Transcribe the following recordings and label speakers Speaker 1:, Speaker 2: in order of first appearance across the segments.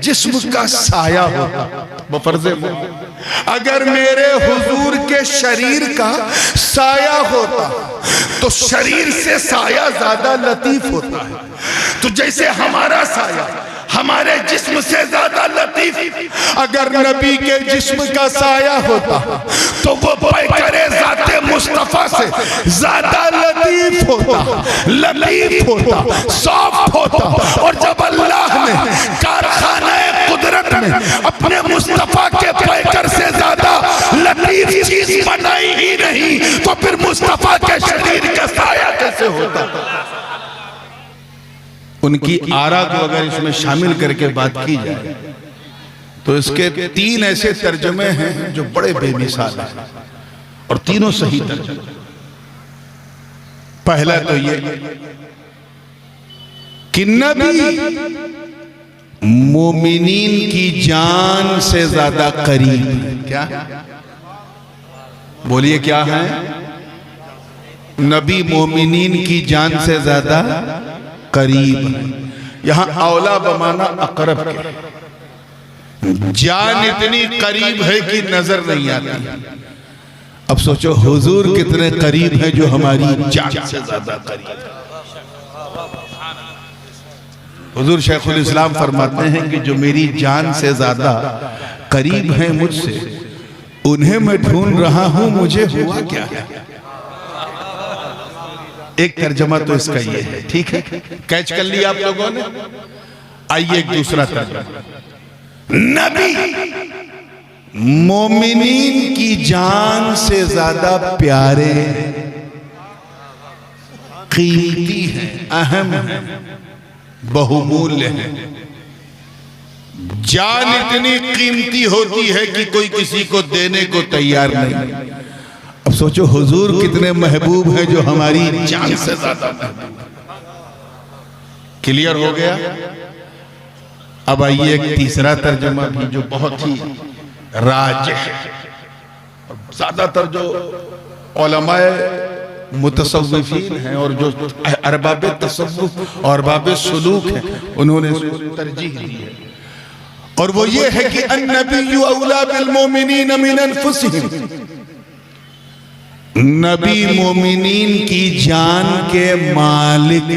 Speaker 1: जिस्म का साया होता, वो फर्ज़े वो, अगर मेरे हुजूर के शरीर का साया होता तो शरीर से साया ज्यादा लतीफ होता है। तो जैसे हमारा साया हमारे जिस्म से ज्यादा लतीफ, अगर नबी के जिस्म का साया होता तो वो पैकरे ज़ाते मुस्तफा से ज्यादा लतीफ होता, लतीफ होता, सॉफ्ट होता। और जब अल्लाह ने कारखाने कुदरत में अपने मुस्तफा के पैकर से ज्यादा लतीफ चीज बनाई ही नहीं, तो फिर मुस्तफा के शरीर का साया कैसे होता? उनकी आरा को अगर इसमें शामिल करके बात की जाए तो इसके 3 ऐसे तर्जुमे हैं जो बड़े बेमिसाल हैं और तीनों सही तर्जुमे। पहला तो ये कि नबी मोमिनीन की जान से ज्यादा करीब है। क्या बोलिए, क्या है? नबी मोमिनीन की जान से ज्यादा करीब है। यहां औला बमाना अकरब के, जान इतनी करीब है कि नजर नहीं आती। अब सोचो हुजूर कितने करीब है जो हमारी जान से ज्यादा करीब है। हुजूर शेखुल इस्लाम फरमाते हैं कि जो मेरी जान से ज्यादा करीब है मुझसे, उन्हें मैं ढूंढ रहा हूं, मुझे हुआ क्या है? एक तर्जमा तो इसका ये है, ठीक है, कैच कर लिया आप लोगों ने। आइए एक दूसरा तर्जमा, नबी मोमिनीन की जान से ज्यादा प्यारे, कीमती हैं, अहम हैं, बहुमूल्य हैं। जान इतनी कीमती होती है कि कोई किसी को देने को तैयार नहीं। अब सोचो हुजूर कितने महबूब हैं जो हमारी जान से ज्यादा महबूब। क्लियर हो गया? अब आइए एक तीसरा तर्जुमा भी जो बहुत ही राज है। ज्यादातर जो उलमाए मुतसव्विफीन हैं और जो अरबाबे तसव्वुफ और अरबाबे सुलूक हैं, उन्होंने तरजीह दी है, और वो ये है कि अन्नबिय्यु औला बिल मोमिनीन मिन अनफुसिहिम। नबी मोमिनीन की जान के मालिक,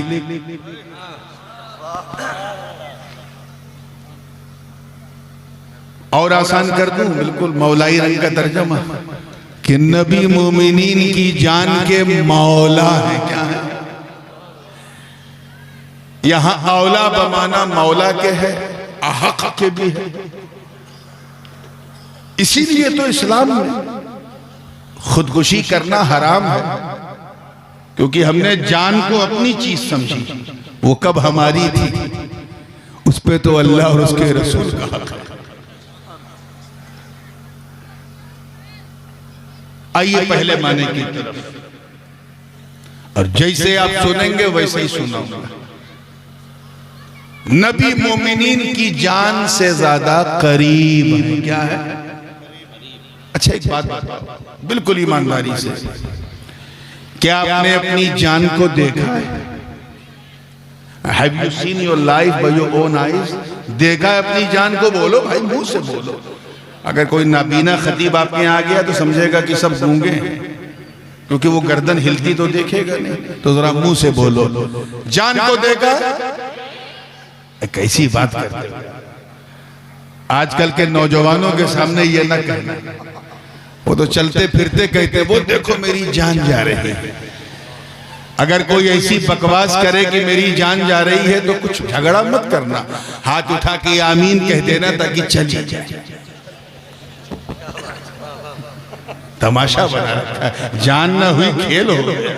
Speaker 1: और आसान कर दूं, बिल्कुल मौलाई रंग का तर्जमा, कि नबी मोमिनीन की जान के मौला है। क्या है? यहां औला बमाना मौला के है, अहक के भी है। इसीलिए तो इस्लाम में खुदकुशी करना हराम है, क्योंकि हमने जान को अपनी चीज समझी। वो कब हमारी थी, उस पे तो अल्लाह और उसके रसूल का हक है। आइए पहले माने की तरफ, और जैसे आप सुनेंगे वैसे ही सुनाऊंगा। नबी मोमिनीन की जान से ज्यादा करीब है। क्या है? अच्छा एक बात बताओ बिल्कुल ईमानदारी से, क्या आपने अपनी जान को देखा है? Have you seen your life by your own eyes? देखा है अपनी जान को? बोलो भाई, मुंह से बोलो। अगर कोई नाबीना खतीब आपके यहाँ आ गया तो समझेगा कि सब गूंगे हैं, क्योंकि वो गर्दन हिलती तो देखेगा नहीं। तो जरा मुंह से बोलो, जान को देखा? कैसी बात करते हो? आजकल के नौजवानों के सामने ये ना कहना, वो तो चलते फिरते कहते वो देखो मेरी जान जा रही है। अगर कोई ऐसी बकवास करे कि मेरी जान जा रही है तो कुछ झगड़ा मत करना, हाथ उठा के आमीन कह देना ताकि चली जाए। तमाशा बना रखा है, जान ना हुई खेल हो गया।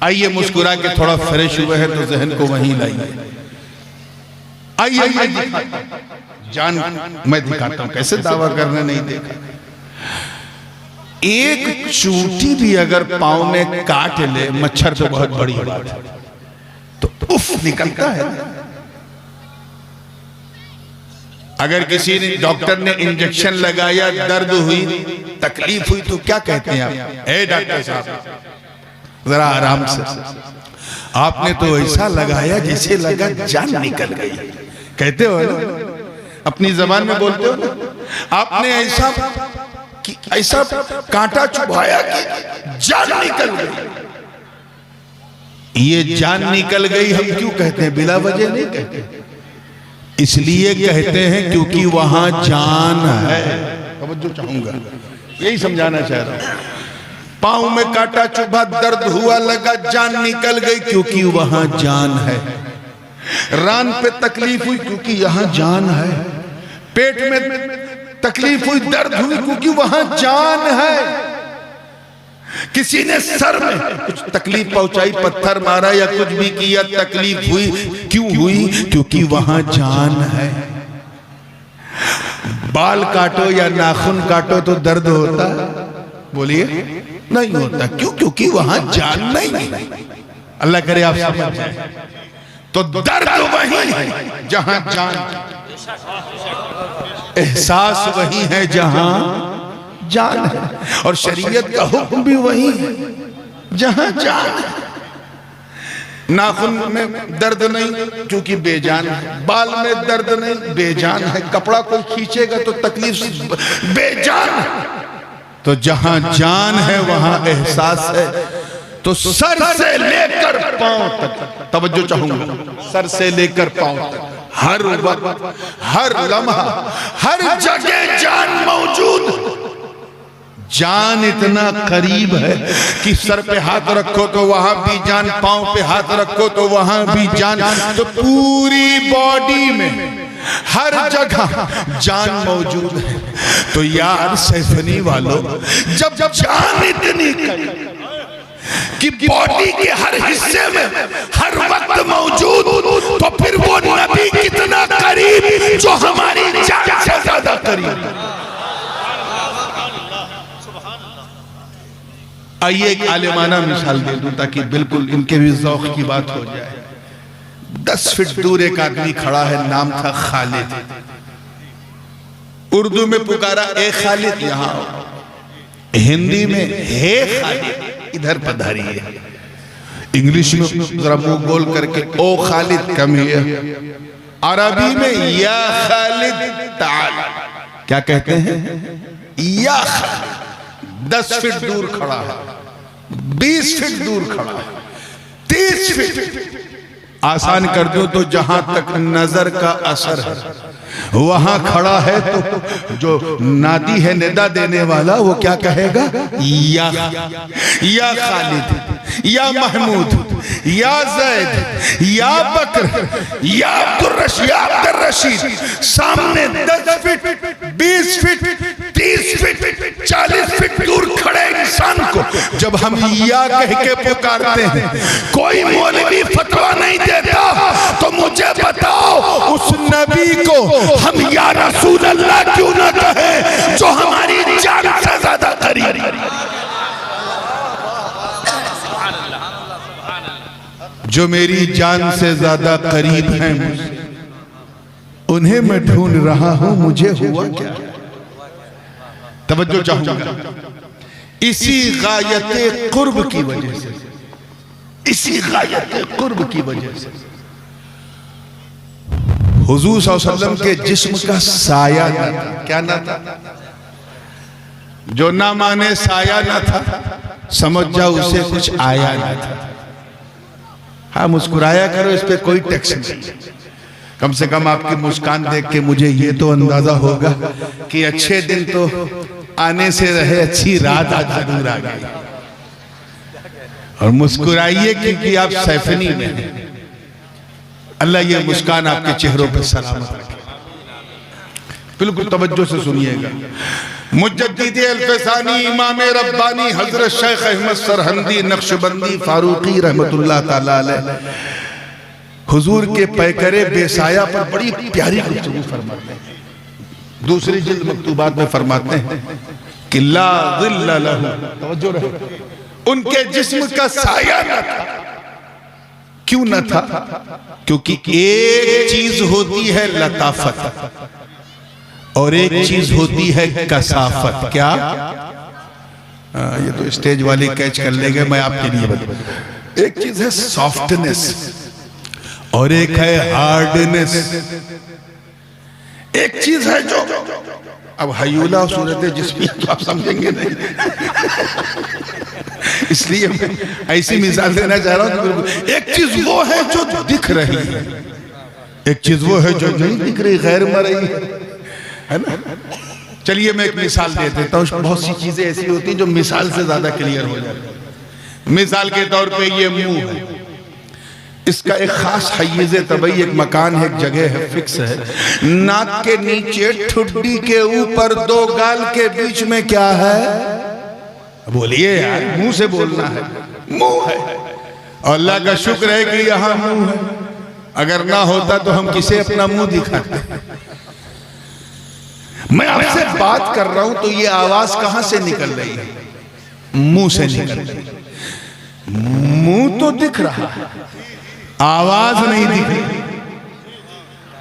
Speaker 1: आइए मुस्कुरा के थोड़ा फ्रेश हुए हैं तो जहन को वहीं लाइए। आइए जान मैं दिखाता हूं, कैसे दावा करने नहीं देखा। एक चूंटी भी अगर पांव में काट ले, मच्छर तो बहुत बड़ी बात है, तो उफ निकलता है। अगर किसी ने डॉक्टर ने इंजेक्शन लगाया, दर्द हुई, तकलीफ हुई, तो क्या कहते हैं आप? ए डॉक्टर साहब जरा आराम से। आपने तो ऐसा लगाया जैसे लगा जान निकल गई। कहते हो ना, अपनी जबान में बोलते हो ना, आपने ऐसा कांटा चुभाया कि जान निकल गई। ये जान निकल गई हम क्यों कहते हैं? बिला वजह नहीं कहते, इसलिए कहते हैं क्योंकि वहां जान है। तवज्जो चाहूंगा, यही समझाना चाह रहा हूं। पांव में कांटा चुभा, दर्द हुआ, लगा जान निकल गई क्योंकि वहां जान है। रान पे तकलीफ हुई क्योंकि यहां जान है। पेट में तकलीफ हुई, दर्द हुई क्योंकि वहां जान है। किसी ने सर में कुछ तकलीफ पहुंचाई, पत्थर मारा या कुछ भी किया, तकलीफ हुई, क्यों हुई? क्योंकि वहां जान है। बाल काटो या नाखून काटो तो दर्द होता है? बोलिए नहीं होता। क्यों? क्योंकि वहां जान नहीं है। अल्लाह करे आप समझ जाए। तो दर्द वही है जहां जान, एहसास वही है जहां जान है, और शरीयत का हुक्म भी वही है जहां जान है। नाखून में दर्द नहीं क्योंकि बेजान है, बाल में दर्द नहीं बेजान है, कपड़ा कोई खींचेगा तो तकलीफ बेजान है। तो जहां जान है वहां एहसास है। तो सर से लेकर पांव तक, तवज्जो चाहूंगा, सर से लेकर पांव तक, हर वक्त, हर लम्हा, हर जगह जान मौजूद। जान इतना करीब है कि सर पे हाथ रखो तो वहां भी जान, पांव पे हाथ रखो तो वहां भी जान। तो पूरी बॉडी में हर जगह जान मौजूद है। तो यार सैफनी वालों, जब जान इतनी कि बॉडी के हर हिस्से में हर वक्त मौजूद, तो फिर वो नबी कितना करीब जो हमारी जान से ज्यादा करीब। आइए एक आलिमाना मिसाल दे दूं ताकि बिल्कुल इनके भी ज़ौक़ की बात हो जाए। 10 फीट दूर एक आदमी खड़ा है, नाम था खालिद। उर्दू में पुकारा ए खालिद, यहां हिंदी में हे खालिद इधर पधारिए। इंग्लिश में जरा मुंह गोल करके ओ खालिद कम हियर। अरबी में या खालिद ताल। क्या कहते हैं? या खालिद। 10 फीट दूर खड़ा है, 20 फीट दूर खड़ा है, 30 फीट। आसान कर दो तो जहां तक नजर का असर है वहां खड़ा है। तो जो नादी है, निदा देने वाला, वो क्या कहेगा? या खालिद, या महमूद, या जैद, या बकर, या अब्दुल रशीद। सामने 10 फीट, 20 फीट, 30 फीट, 40 फीट दूर खड़े इंसान को जब हम या कह के पुकारते हैं, कोई मौलवी फतवा नहीं देता, तो मुझे बताओ उस नबी को हम या रसूल अल्लाह क्यों ना कहें जो हमारी जान से ज्यादा करीब। जो मेरी जान से ज्यादा करीब हैं मुझसे, उन्हें मैं ढूंढ रहा हूं, मुझे हुआ क्या? तवज्जो चाहूंगा। इसी गायते कुर्ब की वजह से, इसी गायते कुर्ब की वजह से हुजूर सल्लल्लाहु अलैहि वसल्लम के जिस्म का साया न था। क्या ना था? जो ना माने साया ना था, समझ जाओ उसे कुछ आया ना था। हाँ, मुस्कुराया करो, इस पे कोई टैक्स नहीं। कम से कम आपकी मुस्कान देख के मुझे ये तो अंदाजा होगा कि अच्छे दिन तो आने से रहे, अच्छी रात आज जरूर आ गई। और मुस्कुराइए क्योंकि आप सैफनी में हैं। अल्लाह ये मुस्कान आपके चेहरों पर सलामत रखे। बिल्कुल तवज्जो से सुनिएगा। मुजद्दिद अल-फसानी, इमाम रब्बानी हजरत शेख अहमद सरहंदी नक्शबंदी फारूकी रहमतुल्लाह ताला अलैह हुजूर के पैकरे बेसाया पर बड़ी प्यारी गुफ्तगू फरमाते हैं। दूसरी जिल्द मकतूबात में फरमाते हैं कि ला ज़िल्ल लहू, तवज्जो रहे, उनके जिस्म का साया न था। क्यों न था? क्योंकि एक चीज होती है लताफत और एक चीज होती है कसाफत। क्या? ये तो स्टेज वाले कैच कर लेंगे, मैं आपके लिए बताऊं। एक चीज है सॉफ्टनेस और एक है हार्डनेस। एक चीज है जो अब हयूला सूरत जिसमें तो आप समझेंगे नहीं इसलिए मैं ऐसी मिसाल देना चाह रहा हूं। एक चीज वो है जो दिख रही है, एक चीज वो है जो नहीं दिख रही, गैर मरई है ना। चलिए मैं एक मिसाल दे देता हूँ। बहुत सी चीजें ऐसी होती हैं जो मिसाल से ज्यादा क्लियर हो जाती है। मिसाल के तौर पे ये मुंह है, इसका एक खास हय्यिज़ तबई, एक मकान है, एक जगह है, फिक्स है। नाक के नीचे ठुड्डी के ऊपर दो गाल के बीच में क्या है? बोलिए यार, मुंह से बोलना है। मुंह है और अल्लाह का शुक्र है कि यहां मुंह है। अगर ना होता तो हम किसे अपना मुंह दिखाते। मैं आपसे बात कर रहा हूं तो ये आवाज कहां से निकल रही है? मुंह से निकल रही है। मुंह तो दिख रहा है, आवाज नहीं दिख रही।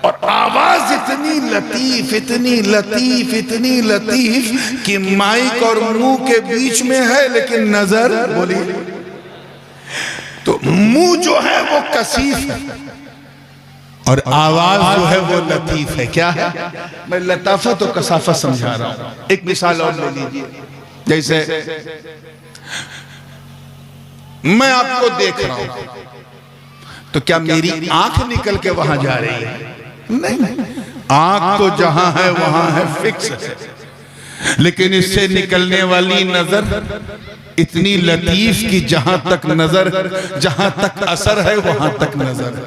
Speaker 1: और आवाज इतनी लतीफ, इतनी लतीफ, इतनी लतीफ कि माइक और मुंह के बीच में है, लेकिन नजर, बोलिए, तो मुंह जो है वो कसीफ है और आवाज जो है वो लतीफ है। क्या है? मैं लताफत और कसाफत समझा रहा हूं। एक मिसाल और ले लीजिए। जैसे मैं आपको देख रहा हूं तो क्या मेरी आंख निकल के वहां जा रही है? नहीं, आंख तो जहां है वहां है, फिक्स है। लेकिन इससे निकलने वाली नजर इतनी लतीफ कि जहां तक नजर, जहां तक असर है वहां तक नजर।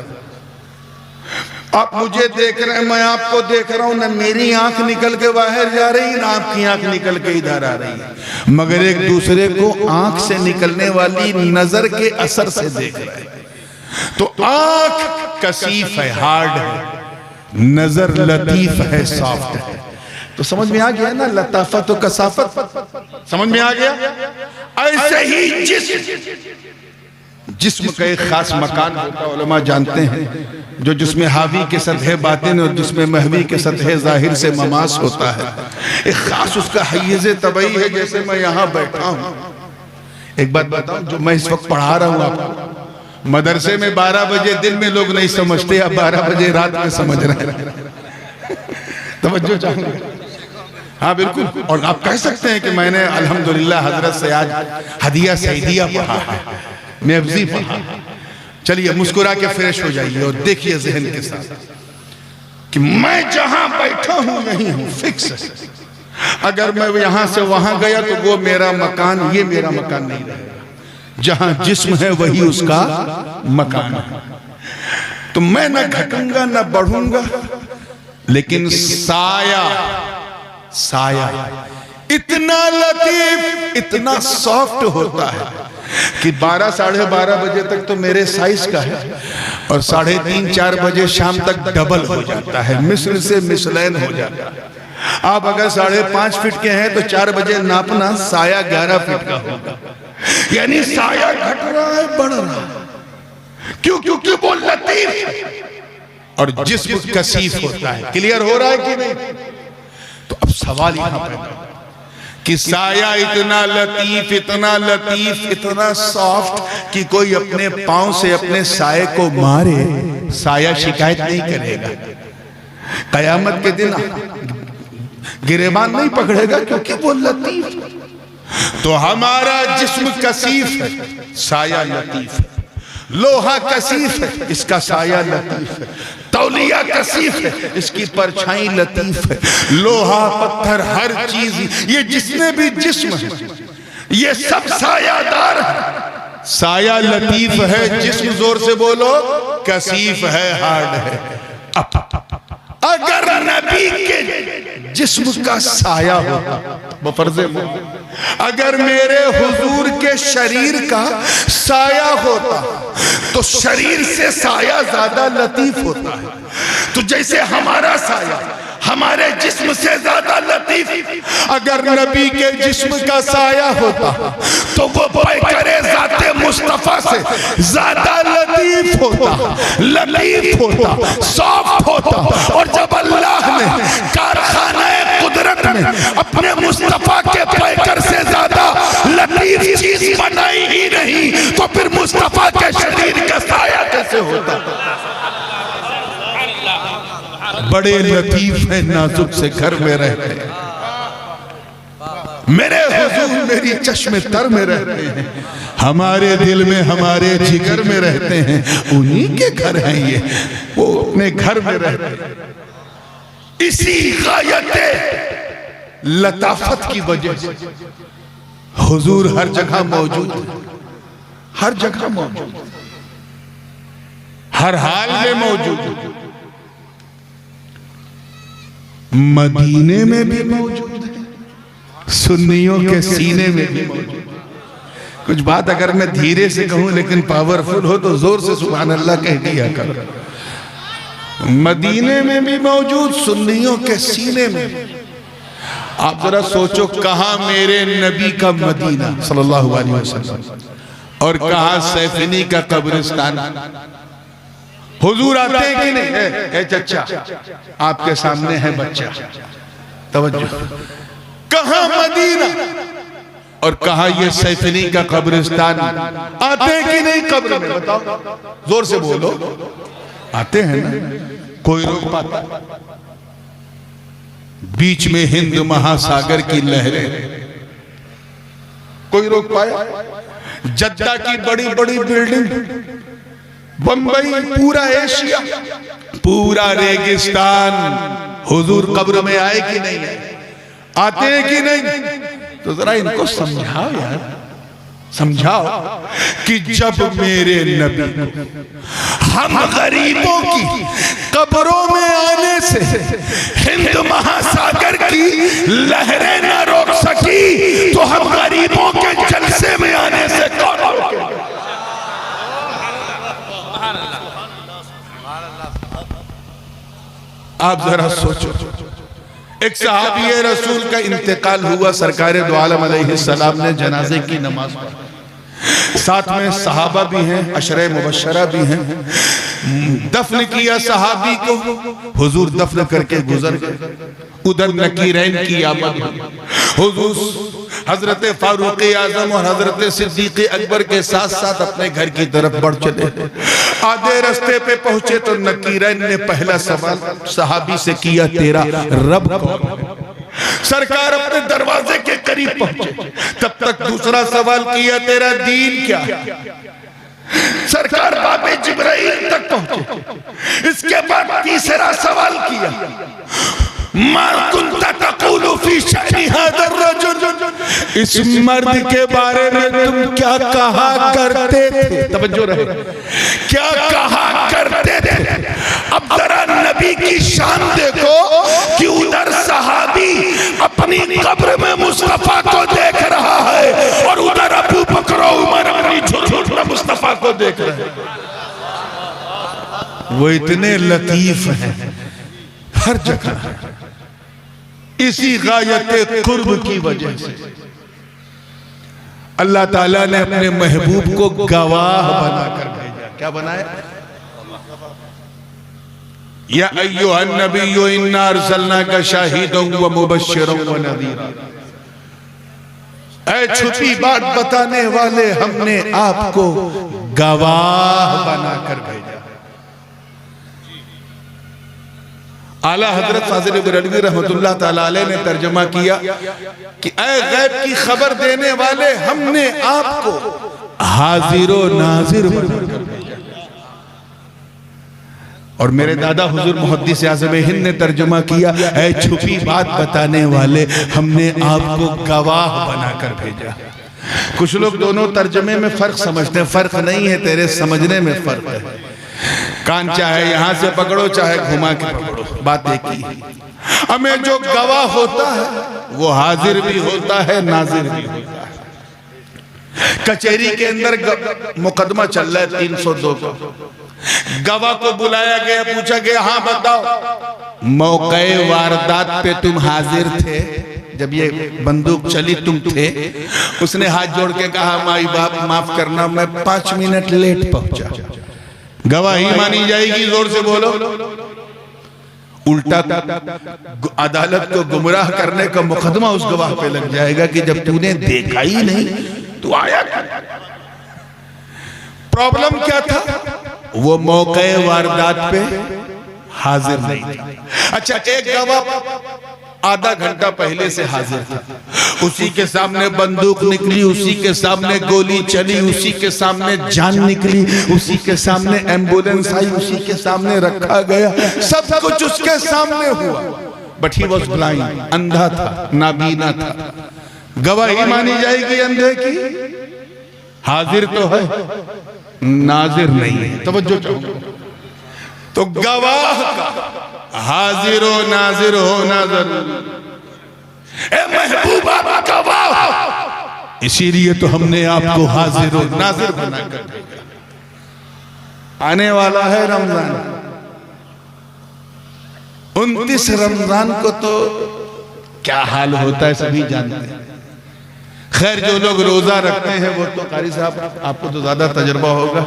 Speaker 1: आप मुझे देख रहे हैं, मैं आपको देख रहा हूं, ना मेरी आंख निकल के बाहर जा रही, ना आपकी आंख निकल के इधर आ रही है, मगर एक दूसरे को आंख से निकलने वाली नजर के असर से देख रहे हैं। तो आंख कसीफ है, हार्ड है, नजर लतीफ है, सॉफ्ट है। तो समझ में आ गया ना लताफत और कसाफत? समझ में आ गया? ऐसे ही जिस्म का एक खास मकान होता है, उलमा जानते हैं, जो जिसमें हावी के सतह बातिन और जिसमें महवी के सतह जाहिर से ममास होता है। एक खास उसका हय्यिज़ तबई है। जैसे मैं यहाँ बैठा हूँ, एक बात बताऊं, जो मैं इस वक्त पढ़ा रहा हूँ आपको, मदरसे में 12 बजे दिन में लोग नहीं समझते, अब 12 बजे रात में समझ रहे हैं। तवज्जो चाहूंगा। हाँ बिल्कुल। और आप कह सकते हैं कि मैंने अल्हम्दुलिल्लाह हजरत से आज हदिया सईदिया पढ़ा है, मेवजी पढ़ा। चलिए मुस्कुरा के फ्रेश हो जाइए और देखिए जहन के साथ कि मैं जहां बैठा हूं यही हूं, फिक्स है। अगर मैं यहां से वहां गया तो वो मेरा मकान, ये मेरा मकान नहीं रहेगा। जहां जिस्म है वही उसका मकान है। तो मैं ना घटूंगा ना बढ़ूंगा, लेकिन साया, साया इतना लतीफ, इतना सॉफ्ट होता है कि 12 साढ़े 12 बजे तक तो मेरे साइज का है और 3:30-4 बजे शाम तक डबल हो जाता है, मिस्र से मिसलैन हो जाता है। आप अगर 5.5 फीट के हैं तो 4 बजे नापना, साया 11 फीट का होगा। यानी साया घट रहा है, बढ़ रहा है। क्यों? क्योंकि वो लतीफ और जिस्म कसीफ होता है। क्लियर हो रहा है कि नहीं? तो अब सवाल यहां पैदा कि साया इतना लतीफ, इतना लतीफ, इतना सॉफ्ट कि कोई अपने पांव से अपने साये को मारे, साया शिकायत नहीं करेगा। कयामत के दिन गिरेबान नहीं पकड़ेगा, क्योंकि वो लतीफ। तो हमारा जिस्म कसीफ है, साया लतीफ है। लोहा कसीफ है, इसका साया लतीफ है। तौलिया कसीफ है, इसकी परछाई लतीफ है। लोहा, पत्थर, हर चीज, ये जितने भी जिस्म है, ये सब सायादार है। साया लतीफ है, जिस्म जोर से बोलो कसीफ है, हार्ड है। अगर नबी के जिस्म का साया होता, बफर्ज़े अगर मेरे हुजूर के शरीर का साया होता तो शरीर से साया ज्यादा लतीफ होता है। तो जैसे हमारा साया हमारे जिस्म से ज्यादा लतीफ, अगर नबी के जिस्म का साया होता तो वो पैकरे ज़ाते मुस्तफा से ज्यादा लतीफ होता, लतीफ होता, सॉफ्ट होता। और जब अल्लाह ने कारखाने कुदरत में अपने मुस्तफा के पैकर से ज्यादा लतीफ चीज बनाई ही नहीं, तो फिर मुस्तफा के शरीर का साया कैसे होता। बड़े लतीफ हैं, नाजुक से घर में रहते हैं, मेरे हुजूर मेरी चश्मे तर में रहते हैं, हमारे दिल में हमारे जिगर में रहते हैं, उन्हीं के घर हैं ये, वो अपने घर में रहते हैं। इसी गायत लताफत की वजह से हुजूर हर जगह मौजूद है, हर जगह मौजूद, हर हाल में मौजूद, मदीने में भी मौजूद है, सुन्नियों के सीने में भी मौजूद। कुछ बात अगर मैं धीरे से कहूं लेकिन पावरफुल हो तो जोर से सुभान अल्लाह कह दिया कर। मदीने में भी मौजूद, सुन्नियों के सीने में। आप जरा सोचो, कहां मेरे नबी का मदीना सल्लल्लाहु अलैहि वसल्लम और कहां सैफिनी का कब्रिस्तान। हुजूर आते हैं कि नहीं? है चचा, आपके सामने है बच्चा, तवज्जो। कहां मदीना और कहा ये सैफिनी का कब्रिस्तान। आते हैं कि नहीं कब्र में? बताओ, जोर से बोलो। आते हैं ना? कोई रोक पाता? बीच में हिंद महासागर की लहरें, कोई रोक पाया? जद्दा की बड़ी बड़ी बिल्डिंग, बंबई, पूरा एशिया, पूरा रेगिस्तान, हुजूर कब्र में आए कि नहीं आए? आते हैं कि नहीं? तो जरा इनको समझाओ यार, समझाओ कि जब मेरे नबी हम गरीबों की कब्रों में आने से हिंद महासागर की लहरें न रोक सकी, तो हम गरीबों के जलसे में आने से कौन रोकेगा? आप जरा सोचो, एक सहाबी रसूल का इंतकाल हुआ, सरकार दो आलम अलैहिस्सलाम ने जनाजे की नमाज पढ़ी, साथ में सहाबा भी हैं, अशरे मुबश्शरा भी हैं। दफन किया सहाबी को, हुजूर दफन करके गुजर गए। उधर नकीरैन की आमद, हुजूर हजरत फारूक आजम और हजरत सिद्दीक अकबर के साथ साथ अपने घर की तरफ बढ़ चले। आधे रास्ते पे पहुंचे तो नकीरैन ने पहला सवाल सहाबी से किया, तेरा रब कौन है? सरकार अपने दरवाजे के करीब पहुंचे, तब तक दूसरा सवाल किया, तेरा दीन क्या है? सरकार बाबे जिब्राइल तक पहुंचे। इसके बाद तीसरा सवाल किया, मा कुंता तक़ूलु फी शअनी हाज़ा अर्रजुल, इस मर्द के बारे में तुम क्या कहा करते थे? तवज्जो रहे, क्या कहा करते थे? अब जरा नबी की शान देखो कि उधर सहाबी अपनी कब्र में मुस्तफा को देख रहा है और उधर अबू बकर उमर अपनी झुर्मुट में मुस्तफा को देख रहे हैं। वो इतने लतीफ हैं हर जगह, इसी गायत कुर्ब की वजह से अल्लाह ताला ने अपने महबूब को गवाह बनाकर भेजा। क्या बनाया? या अय्युहन नबिय्यु इन्ना अर्सलनाका शाहिदन व मुबश्शिरन व नज़ीरा, ऐ छुपी बात बताने वाले, हमने आपको गवाह बनाकर भेजा। आला हजरत फाजिल बरेलवी रहमतुल्लाह ताला अलैह ने तर्जुमा किया कि ऐ गैब की खबर देने वाले, हमने आपको हाजिर व नाजिर बनाकर भेजा। और मेरे दादा हुजूर मुहद्दिस आज़म हिंद ने तर्जुमा किया, ऐ छुपी बात बताने वाले, हमने आपको गवाह बनाकर भेजा। कुछ लोग दोनों तर्जुमे में फर्क समझते हैं, फर्क नहीं है, तेरे समझने में फर्क है। कान चाहे यहां से पकड़ो चाहे घुमा के पकड़ो, बात एक ही है। हमें जो गवाह होता है वो हाजिर भी होता है, नाजिर भी होता है। कचहरी के अंदर मुकदमा चल रहा है 302 का, गवाह को बुलाया गया, पूछा गया, हाँ बताओ मौके वारदात पे तुम हाजिर थे? जब ये बंदूक चली तुम थे? उसने हाथ जोड़ के कहा, माई बाप माफ करना, मैं 5 मिनट लेट पहुंचा। गवाही मानी जाएगी? जोर से बोलो। उल्टा अदालत को गुमराह करने का मुकदमा उस गवाह पे लग जाएगा कि जब तूने देखा ही नहीं तो आया। प्रॉब्लम क्या था? वो मौके वारदात पे हाजिर नहीं था। अच्छा, एक गवाह आधा घंटा पहले से हाजिर था, उसी के सामने बंदूक निकली, उसी के सामने गोली चली, उसी के सामने जान निकली, उसी के सामने एम्बुलेंस आई, उसी के सामने रखा गया, सब कुछ उसके सामने हुआ। बट ही वॉज ब्लाइंड, अंधा था, नाबीना था। गवाही मानी जाएगी अंधे की? हाजिर तो है, नाजिर नहीं है। तवज्जो चाहूंगा। तो गवाह का हाजिर हो नाजिर होना जरूरी। ए महबूबा गवाह, इसीलिए तो हमने आपको हाजिर हो नाजिर बनाकर भेजा। आने वाला है रमजान, 29 रमजान को तो क्या हाल होता है सभी जानते हैं। खैर, जो लोग रोजा रखते हैं वो तो कारी साहब आपको तो ज्यादा तजुर्बा होगा,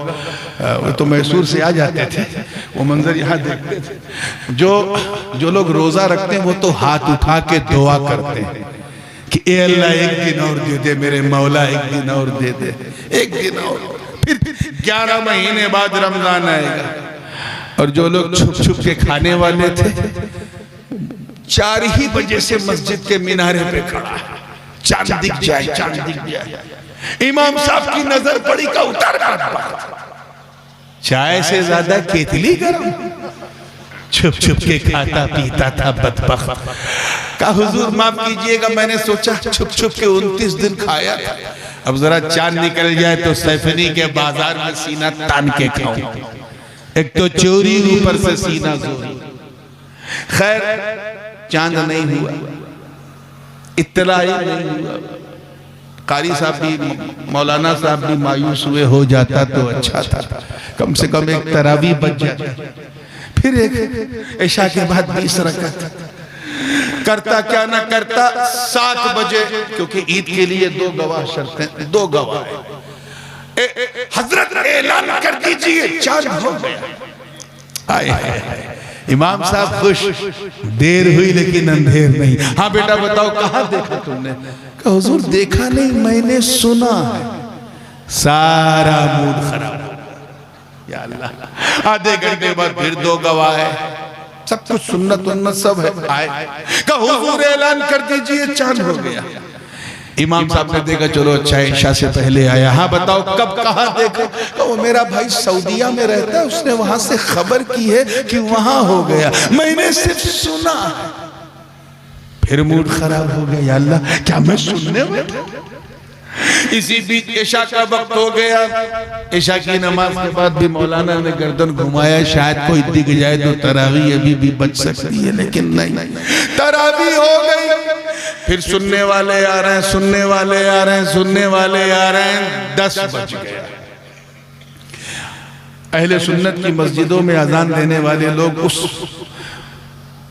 Speaker 1: वो तो मैसूर से आ जाते थे, वो मंजर यहाँ देखते थे। जो लोग रोजा रखते हैं वो तो हाथ उठा के दुआ करते हैं कि ए अल्लाह एक दिन और दे दे, मेरे मौला एक दिन और दे दे, एक दिन और। फिर 11 महीने बाद रमजान आएगा। और जो लोग छुप छुप के खाने वाले थे, 4 ही बजे से मस्जिद के मीनारे पे खड़ा है, चांद दिख जाए, चांद दिख जाए। इमाम साहब की नजर पड़ी का उतार चाय से ज्यादा केतली गरम, छुप छुप के खाता पीता था बदबख्त। का हुजूर माफ कीजिएगा, मैंने सोचा छुप छुप के 29 दिन खाया था, अब जरा चांद निकल जाए तो सैफनी के बाजार में सीना तान के खाऊं। एक तो चोरी, ऊपर से सीना जोरी। खैर, चांद नहीं हुआ, इत्तला ही नहीं हुआ। कारी साहब भी, मौलाना साहब भी मायूस हुए, हो जाता तो अच्छा था, कम से कम एक तरावी बच जाती। फिर एक इशा के बाद 20 रकात करता, क्या ना करता 7 बजे, क्योंकि ईद के लिए 2 गवाह शर्तें, 2 गवाह। हजरत ऐलान कर दीजिए चांद हो गया। आए इमाम साहब खुश, देर हुई लेकिन अंधेर नहीं। हाँ बेटा बताओ कहाँ देखा तुमने? कहा हुजूर देखा नहीं, मैंने सुना है। सारा मूड खराब हो गया। या अल्लाह, आधे घंटे बाद फिर 2 गवाह है, सब कुछ सुन्नत उन्नत सब है। आए, कहा हुजूर ऐलान कर दीजिए चांद हो गया। इमाम साहब ने देखा, चलो अच्छा ईशा से पहले आया। हाँ बताओ कब कहाँ देखा? तो वो मेरा भाई सऊदीया में रहता है, उसने वहां से खबर की है कि वहां हो गया, मैंने सिर्फ सुना। फिर मूड खराब हो गया, या अल्लाह क्या मैं सुनने बैठा? इसी बीच ईशा का वक्त हो गया। ईशा की नमाज के बाद भी मौलाना ने गर्दन घुमाया, शायद कोई दिख जाए तो तरावी अभी भी बच सकती है, लेकिन नहीं, तरावी हो गई। फिर सुनने वाले आ रहे हैं, सुनने वाले आ रहे हैं, सुनने वाले आ रहे हैं, 10 बज गया। अहले सुन्नत की मस्जिदों में अजान देने वाले लोग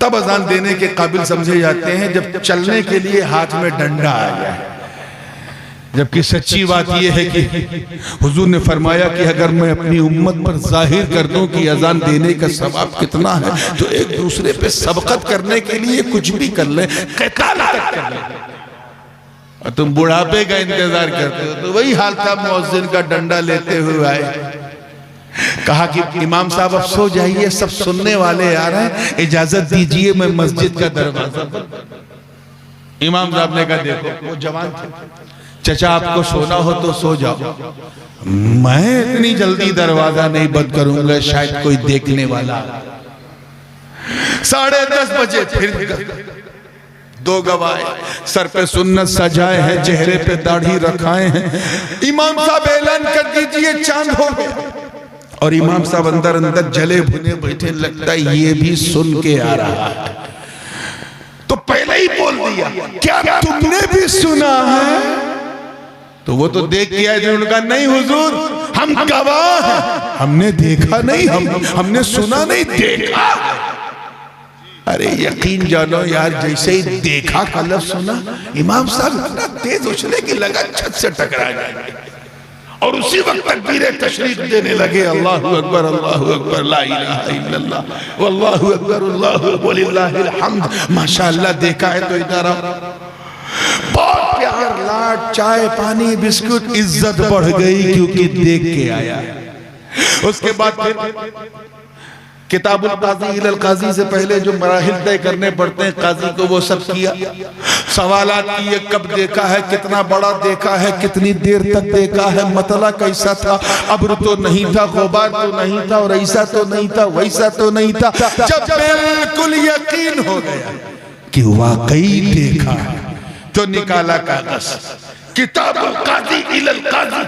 Speaker 1: तब अजान देने के काबिल समझे जाते हैं जब चलने के लिए हाथ में डंडा आ जाए। जबकि सच्ची बात यह है कि हुजूर ने फरमाया कि अगर मैं अपनी उम्मत पर जाहिर कर दूं कि अजान देने का सवाब कितना है, तो एक दूसरे पे सबकत करने के लिए कुछ भी कर ले, क़िताल कर ले। और तुम बुढ़ापे का इंतजार करते हो। तो वही हाल था, मुअज्जिन का डंडा लेते हुए आए, कहा कि इमाम साहब अब सो जाइए, सब सुनने वाले आ रहे हैं, इजाजत दीजिए मैं मस्जिद का दरवाजा। इमाम साहब ने कहा देखो, वो जवान थे, चचा आपको सोना हो तो सो जाओ, मैं इतनी जल्दी दरवाजा नहीं बंद करूंगा, शायद कोई देखने वाला। 10:30 बजे फिर 2 गवाह, सर पे सुन्नत सजाए हैं, चेहरे पे दाढ़ी रखाए हैं। इमाम साहब ऐलान कर दीजिए चांद हो गया। और इमाम साहब अंदर अंदर जले भुने बैठे, लगता है ये भी सुन के आ रहा है। तो पहले ही बोल दिया, क्या तुमने भी सुना है? तो वो तो देख के आए थे, उन्होंने कहा नहीं हुजूर हम गवाह हैं, हमने देखा नहीं, हमने सुना नहीं, देखा। अरे यकीन जानो यार, जैसे ही देखा का लफ्ज़ सुना, इमाम साहब इतना तेज उछले कि लगा छत से टकरा गए। और उसी वक्त तकबीर तशरीफ देने लगे, अल्लाहु अकबर ला इलाहा इल्लल्लाह वल्लाहु अकबर अल्लाहु वलिल्लाहिल हम्द। माशाअल्लाह देखा है तो इधर आओ। बहुत प्यार, लाड, चाय, पानी, बिस्कुट, इज्जत बढ़ गई क्योंकि देख के आया। उसके बाद फिर किताबुल काजी इलल काजी से पहले जो मराहिल तय करने पड़ते हैं काजी को, वो सब किया। सवालात किए, कब देखा है, कितना बड़ा देखा है, कितनी देर तक देखा है, मतला कैसा था, अब्र तो नहीं था, गुबार तो नहीं था, और ऐसा तो नहीं था, वैसा तो नहीं था। जब बिल्कुल यकीन हो गया कि वाकई देखा तो निकाला कागज, किताबुल काजी इलल काजी।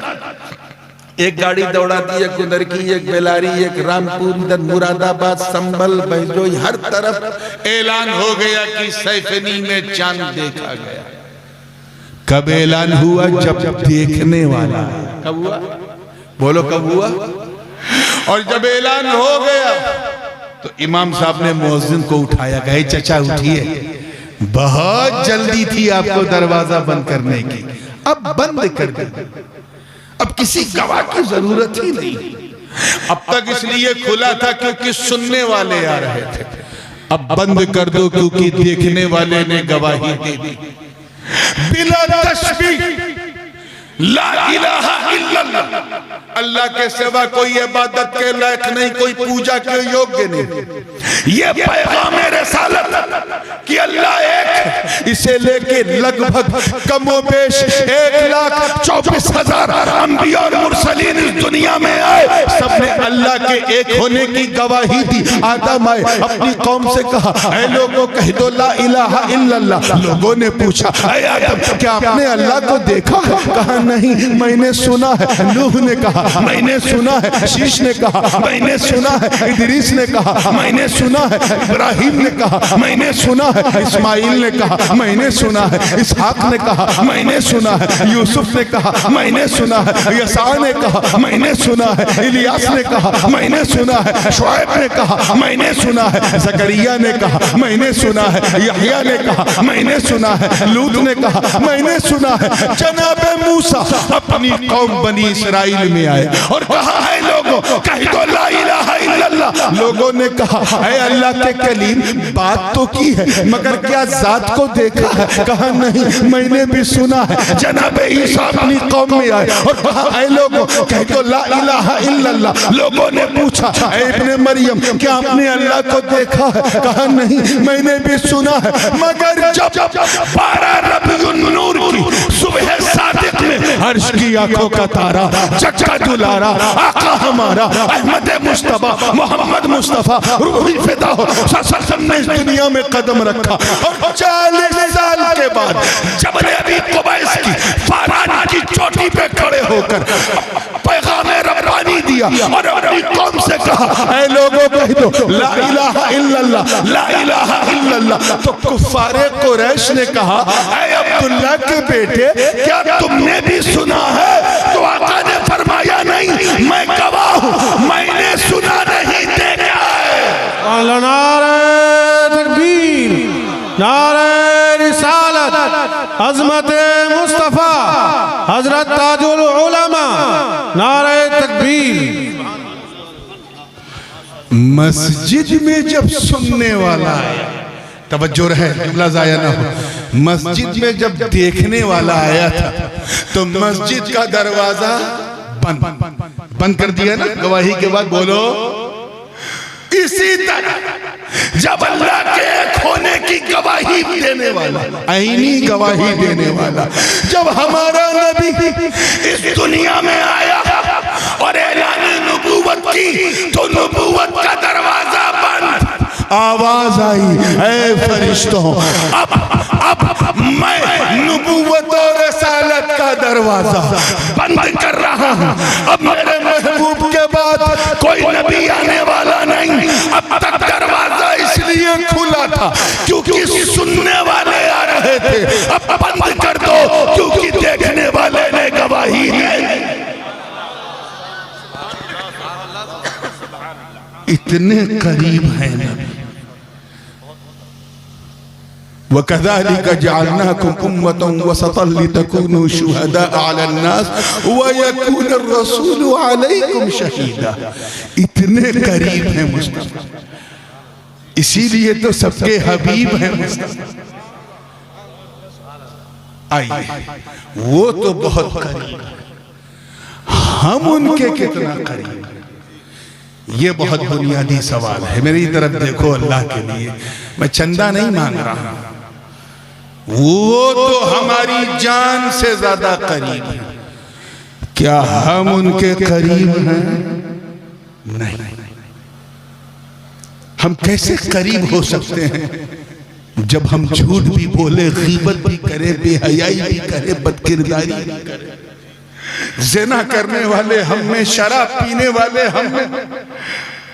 Speaker 1: एक गाड़ी दौड़ा दी, एक उधर की, एक बेलारी, एक रामपुर, इधर मुरादाबाद, संभल, बहजोई, हर तरफ ऐलान हो गया कि सैफनी में चांद देखा गया। कब ऐलान हुआ? जब देखने वाला। कब हुआ? बोलो कब हुआ? और जब ऐलान हो गया तो इमाम साहब ने मुअज्जिन को उठाया, कहे चचा उठिए, बहुत जल्दी थी आपको दरवाजा बंद करने की, अब बंद कर दे, अब किसी गवाह की जरूरत ही नहीं। अब तक इसलिए खुला था क्योंकि सुनने वाले आ रहे थे, अब बंद कर दो क्योंकि देखने वाले ने गवाही दे दी। बिला तशबीह, ला इलाहा इल्लल्लाह, अल्लाह के सिवा कोई इबादत के लायक नहीं, कोई पूजा के योग्य नहीं। ये पैगाम रिसालत कि अल्लाह एक, इसे लेके लगभग कमोबेश 1,24,000 अंबिया और मुरसलीन इस दुनिया में आए, सबने अल्लाह के एक होने की गवाही दी। आदम आए, अपनी कौम से कहा, ऐ लोगों कह दो ला इलाहा इल्लल्लाह। लोगों ने पूछा, ऐ आदम क्या आपने अल्लाह को देखा? कहा नहीं, मैंने सुना है। नूह ने कहा मैंने सुना है। शीश ने कहा मैंने सुना है। इदरीस ने कहा मैंने सुना है। इब्राहिम ने कहा मैंने सुना है। इस्माइल ने कहा मैंने सुना है। इसहाक ने कहा मैंने सुना है। यूसुफ ने कहा मैंने सुना है। यसा ने कहा मैंने सुना है। इलियास ने कहा मैंने सुना है। शुएब ने कहा मैंने सुना है। जकरिया ने कहा मैंने सुना है। यहया ने कहा मैंने सुना है। लूत ने कहा मैंने सुना है। जनाब मूसा अपनी कौम बनी इसराइल में आए और कहा है लोगों कह दो ला इलाहा इल्लल्लाह। लोगों ने कहा है अल्लाह के कलीम बात तो की है मगर क्या जात को देखा है? कहा नहीं, मैंने भी सुना है। जनाब ईसा अपनी कौम में आए और कहा है लोगों कह दो ला इलाहा इल्लल्लाह। लोगों ने पूछा है इब्ने मरियम क्या आपने अल्लाह को देखा है? कहा नहीं, मैंने भी सुना है। मगर जब 12 रबीउन नूर की सुबह सादिक में अर्श की आंखों का तारा चक्का दुलारा आका हमारा अहमद मुस्तफा मोहम्मद मुस्तफा रूही फिदा हो ने इस दुनिया में कदम रखा और 40 साल के बाद जबल अबी कुबैस की फारान की चोटी पे खड़े होकर पैगाम रब्बानी दिया और अपनी कौम से कहा ऐ लोगों कह दो ला इलाहा इल्लल्लाह ला इलाहा इल्लल्लाह। तो कुफारे कुरैश ने कहा ऐ अब्दुल्ला के बेटे क्या तुमने भी सुना है? तो आका ने फरमाया नहीं, मैं गवाह हूं, मैंने सुना नहीं देखा है।
Speaker 2: नारे तकबीर, नारे रिसालत, अज़मत मुस्तफा हजरत ताजुल उलमा, नारे तकबीर।
Speaker 1: मस्जिद में जब सुनने वाला आया, तवज्जो रहे जुमला जाया ना हो, मस्जिद में जब देखने वाला आया था तो मस्जिद का दरवाजा बंद कर दिया ना गवाही के बाद। बोलो इसी तरह जब अल्लाह के एक होने की गवाही देने वाला, आईनी गवाही देने वाला, जब हमारा नबी इस दुनिया में आया और ऐलान नबूवत की तो नबूवत का दरवाजा बंद। आवाज आई ऐ फरिश्तों अब मैं नबूवत और रसालत का दरवाजा बंद कर रहा हूं। अब मेरे महबूब के बाद कोई नबी आने वाला नहीं। अब तक दरवाजा इसलिए खुला था क्योंकि सुनने वाले आ रहे थे। अब बंद कर दो क्योंकि देखने वाले ने गवाही दी। इतने करीब है नबी। वकज़ालिक जअलनाकुम उम्मतन वसतन लितकूनू शुहदाअ अलन्नास वयकून अर्रसूलु अलैकुम शहीदा। इतने करीब है मुस्तफा, इसीलिए तो सबके हबीब हैं मुस्तफा। आइए वो तो बहुत करीब, हम उनके कितना करीब। ये बहुत बुनियादी सवाल है। मेरी तरफ देखो अल्लाह के लिए, मैं चंदा नहीं मांग रहा, वो तो हमारी जान से ज्यादा करीब है। क्या हम उनके करीब हैं? नहीं। हम कैसे करीब हो सकते हैं जब हम झूठ भी बोले, गीबत भी करे, बेहयाई भी करे, बदकिरदारी भी करे, ज़िना करने वाले हम में, शराब पीने वाले हम में,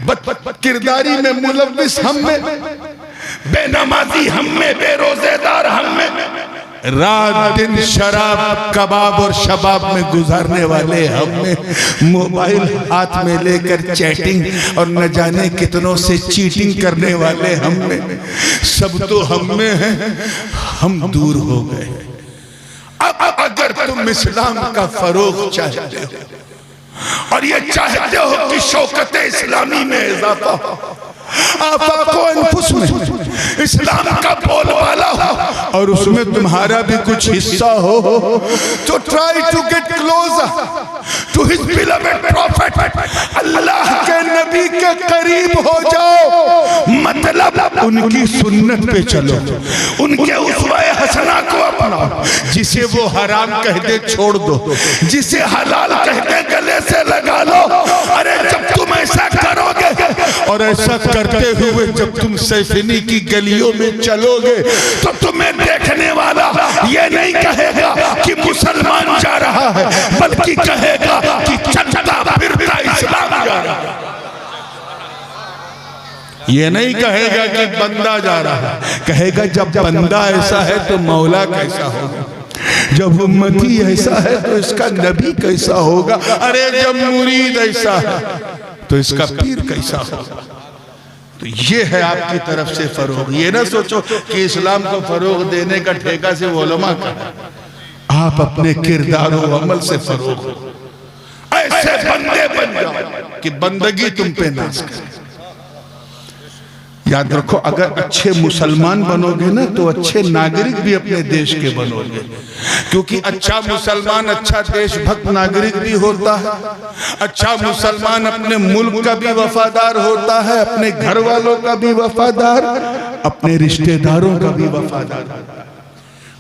Speaker 1: बदकिरदारी में मुलव्विस हम में, बेनमाजी हम में, बेरोजेदार हम में, रात दिन शराब कबाब और शबाब में गुजारने वाले हम में, मोबाइल हाथ में लेकर चैटिंग और न जाने कितनों से चीटिंग करने वाले हम में, सब तो हम में है। हम दूर हो गए। अब अगर तुम इस्लाम का फरोग चाहते हो और ये चाहते हो कि शौकत इस्लामी में इजाफा हो, आफाको अनफुस में इस्लाम का बोलबाला हो और उसमें तुम्हारा भी कुछ हिस्सा हो, तो try to get closer to his beloved prophet. अल्लाह के नबी के करीब हो जाओ, मतलब उनकी सुन्नत पे चलो, उनके उसवाए हसना को अपनाओ। जिसे वो हराम कहते छोड़ दो, जिसे हलाल कहते गले से लगा लो। अरे जब तुम ऐसा करोगे और ऐसा करते हुए जब तुम सैफिनी की गलियों में चलोगे, तो तुम्हें देखने वाला ये नहीं कहेगा कि मुसलमान जा रहा है, बल्कि कहेगा कि चलता फिरता इस्लाम जा रहा है। ये नहीं कहेगा कि बंदा जा रहा है, कहेगा जब बंदा ऐसा है तो मौला कैसा होगा, जब उम्मती ऐसा है तो इसका नबी कैसा होगा, अरे जब मुरीद ऐसा है तो इसका पीर कैसा होगा। तो ये है आपकी तरफ से फरोग। ये ना सोचो कि इस्लाम को फरोग देने का ठेका से उलमा का, आप अपने किरदार और अमल से फरोग हो। ऐसे बंदे बन जाओ कि बंदगी तुम पे नाज करे। याद रखो, अगर अच्छे मुसलमान बनोगे ना तो अच्छे नागरिक भी अपने देश के बनोगे, क्योंकि अच्छा मुसलमान अच्छा देशभक्त नागरिक भी होता है। अच्छा मुसलमान अपने मुल्क का भी वफादार होता है, अपने घर वालों का भी वफादार, अपने रिश्तेदारों का भी वफादार।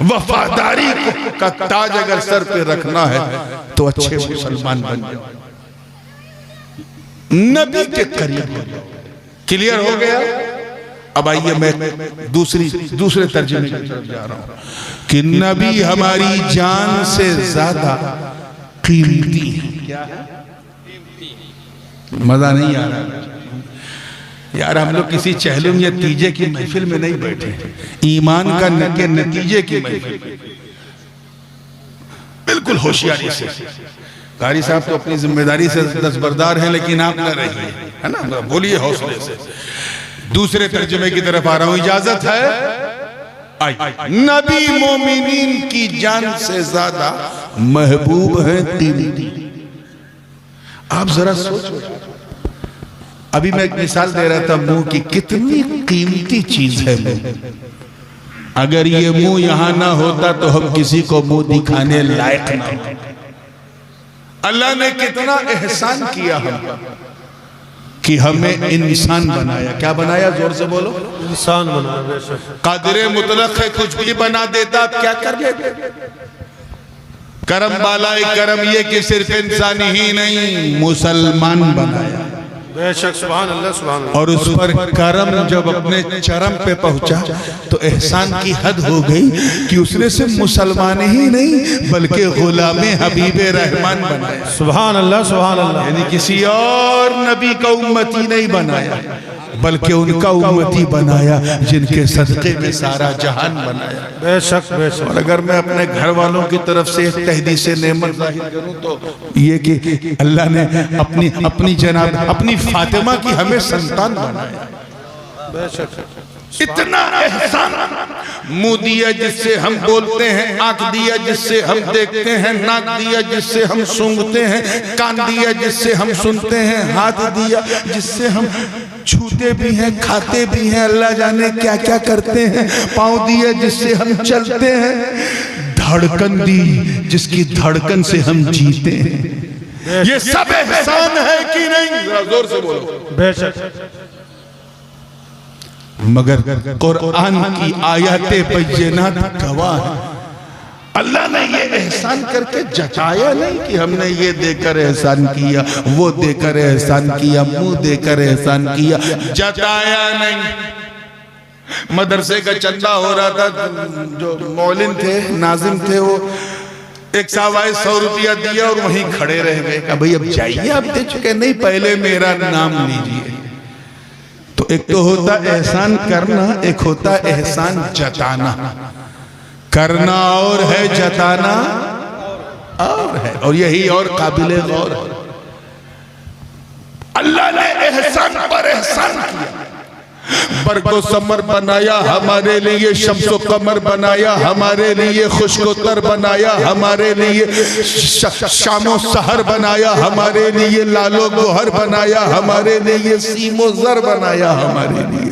Speaker 1: वफादारी का ताज अगर सर पे रखना है तो अच्छे मुसलमान बन जाओ, नबी के करीब हो जाओ। क्लियर हो गया? अब आइए मैं दूसरे तर्जुमे की तरफ जा रहा हूं कि नबी हमारी जान से ज्यादा कीमती है। क्या है? मजा नहीं आ रहा यार, हम लोग किसी चहलम या तीजे की महफिल में नहीं बैठे, ईमान का नतीजे की महफिल। बिल्कुल होशियारी से। कारी साहब तो अपनी जिम्मेदारी से दस्तबरदार हैं, लेकिन आप न रहिए, है ना, बोलिए हौसले से। दूसरे तर्जुमे की तरफ आ रहा हूं, इजाजत है? आई। नबी मोमिनीन की जान से ज्यादा महबूब है कीमती। आप जरा सोचो, अभी मैं एक मिसाल दे रहा था मुंह की, कितनी कीमती चीज है मुंह। अगर ये मुंह यहां ना होता तो हम किसी को मुंह दिखाने लायक ना होते। अल्लाह ने कितना एहसान किया हम कि हमें इंसान बनाया। क्या बनाया? जोर से बोलो।
Speaker 2: इंसान बनाया।
Speaker 1: कादिर मुतलक है, कुछ भी बना देता, आप क्या कर लेते? करम बालाए करम ये कि सिर्फ इंसान ही नहीं, मुसलमान बनाया।
Speaker 2: बेशक, सुभान अल्लाह, सुभान अल्लाह।
Speaker 1: और उस पर करम जब अपने चरम पे पहुंचा तो एहसान की हद हो गई कि उसने सिर्फ मुसलमान ही नहीं बल्कि गुलामे हबीबे रहमान बनाया।
Speaker 2: सुभान अल्लाह, सुभान अल्लाह।
Speaker 1: यानी किसी और नबी का उम्मती नहीं बनाया, बल्कि उनका उम्मती बनाया जिनके सदक़े में सारा जहान बनाया।
Speaker 2: बेशक, बेशक।
Speaker 1: और अगर मैं अपने घर वालों की तरफ से एक तहदीस नेमत जाहिर करूं तो ये कि अल्लाह ने अपनी जनाब अपनी फातिमा की हमें संतान बनाया।
Speaker 2: बेशक।
Speaker 1: इतना एहसान। मुंह दिया जिससे हम बोलते हैं, आंख दिया जिससे हम देखते हैं, नाक दिया जिससे हम सूंघते हैं, कान दिया जिससे हम सुनते हैं, हाथ दिया जिससे हम छूते भी हैं, खाते भी हैं, अल्लाह जाने क्या क्या करते हैं, पाँव दिया जिससे हम चलते हैं, धड़कन दी जिसकी धड़कन से हम जीते हैं। ये सब एहसान है कि नहीं? जरा जोर से बोलो।
Speaker 2: बेशक।
Speaker 1: मगर कुरान की आयतें बय्यिनात गवाह हैं। अल्लाह ने ये एहसान करके जताया नहीं कि हमने ये देकर एहसान किया, वो देकर एहसान किया, मुंह देकर एहसान किया, जताया नहीं। मदरसे का चंदा हो रहा था, जो मौलिन थे, नाजिम थे, वो एक सवाए 100 रुपया दिया और वहीं खड़े रह गए। कहा भाई अब जाइए, आप दे चुके। नहीं, पहले मेरा नाम लीजिए। तो एक तो होता एहसान करना, एक होता एहसान जताना। करना और है, जताना और है, और यही और काबिले गौर है। अल्लाह ने एहसान पर एहसान किया। बरको समर बनाया हमारे लिए, शम्सो कमर बनाया हमारे लिए, खुशकोतर बनाया हमारे लिए, शामो सहर बनाया हमारे लिए, लालो गोहर बनाया हमारे लिए, सीमो जर बनाया हमारे लिए,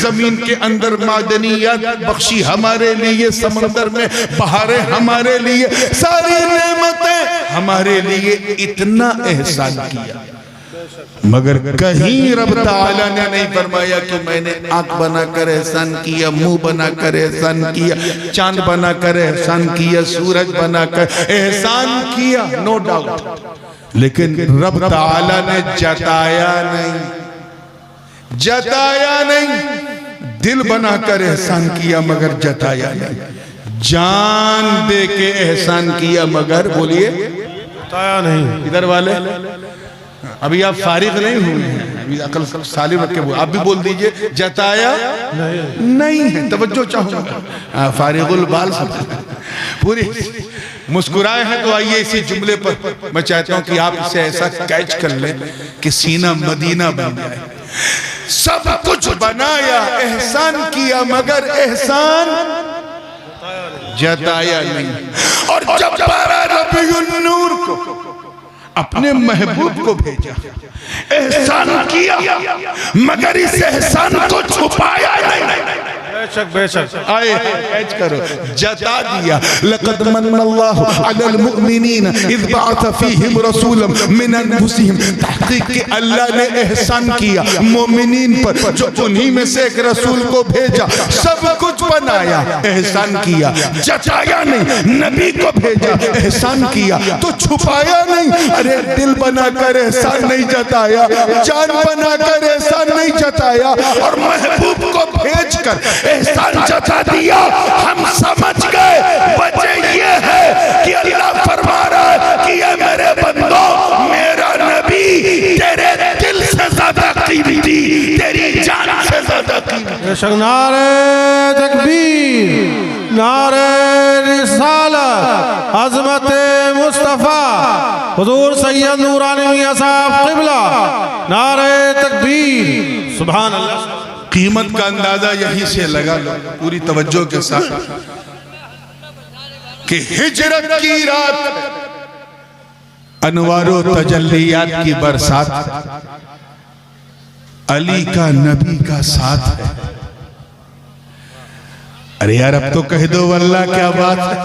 Speaker 1: जमीन के अंदर मादनियात बख्शी हमारे लिए, समंदर में बहारें हमारे लिए, सारी नेमतें हमारे लिए। इतना एहसान किया, मगर कहीं रब ताला ने नहीं फरमाया कि मैंने आंख बनाकर एहसान किया, मुंह बनाकर एहसान किया, चांद बनाकर एहसान किया, सूरज बनाकर एहसान किया। नो डाउट, लेकिन रब ताला ने जताया नहीं, जताया नहीं। दिल बनाकर एहसान किया मगर जताया नहीं। जान दे के एहसान किया मगर, बोलिए,
Speaker 2: जताया नहीं।
Speaker 1: इधर वाले अभी आप फारिग नहीं हुए हैं, अभी अकल सालिम रख के बोल, आप भी बोल दीजिए जताया नहीं है। तवज्जो चाहूंगा, फारिगुल बाल पूरी मुस्कुराए हैं। तो आइए इसी जुमले पर मैं चाहता हूं कि आप इसे ऐसा कैच कर लें कि सीना मदीना बन जाए। सब कुछ बनाया, एहसान किया, मगर एहसान जताया नहीं। और जब 12 रबीउन नूर को अपने महबूब को भेजा, एहसान किया, मगर इस एहसान को छुपाया नहीं।
Speaker 2: बेशक बेशक।
Speaker 1: आए कैच करो, जता दिया। लक़द मन्नल्लाहु अलल मुअमिनीन इज़ बअथ फ़ीहिम रसूलन मिन अनफुसिहिम। तहक़ीक़ के अल्लाह ने एहसान किया मोमिनीन पर, जो उन्हीं में से एक रसूल को भेजा। सब कुछ बनाया, एहसान किया, जताया नहीं। नबी को भेजा, एहसान किया, तो छुपाया नहीं। अरे दिल बनाकर एहसान नहीं जताया, जान बनाकर एहसान नहीं जताया, और महबूब को भेजकर एहसान जता दिया। हम समझ गए वजह ये है कि अल्लाह फरमा रहा है कि ये मेरे बंदो, मेरा नबी तेरे दिल से ज्यादा कीमती, तेरी जान से ज्यादा कीमती।
Speaker 2: बेशक। नारे तकबीर, नारे रिसालत, अज़मत मुस्तफ़ा हुज़ूर सैयद नूरानी मियां साहब क़िबला, नारे तकबीर, सुभान अल्लाह।
Speaker 1: कीमत का अंदाजा यहीं से लगा लो पूरी तवज्जो के साथ कि हिजरत की रात, अनवारो तजल्लियात की बरसात, अली का नबी का साथ है। अरे यार अब तो कह दो वल्लाह क्या बात है।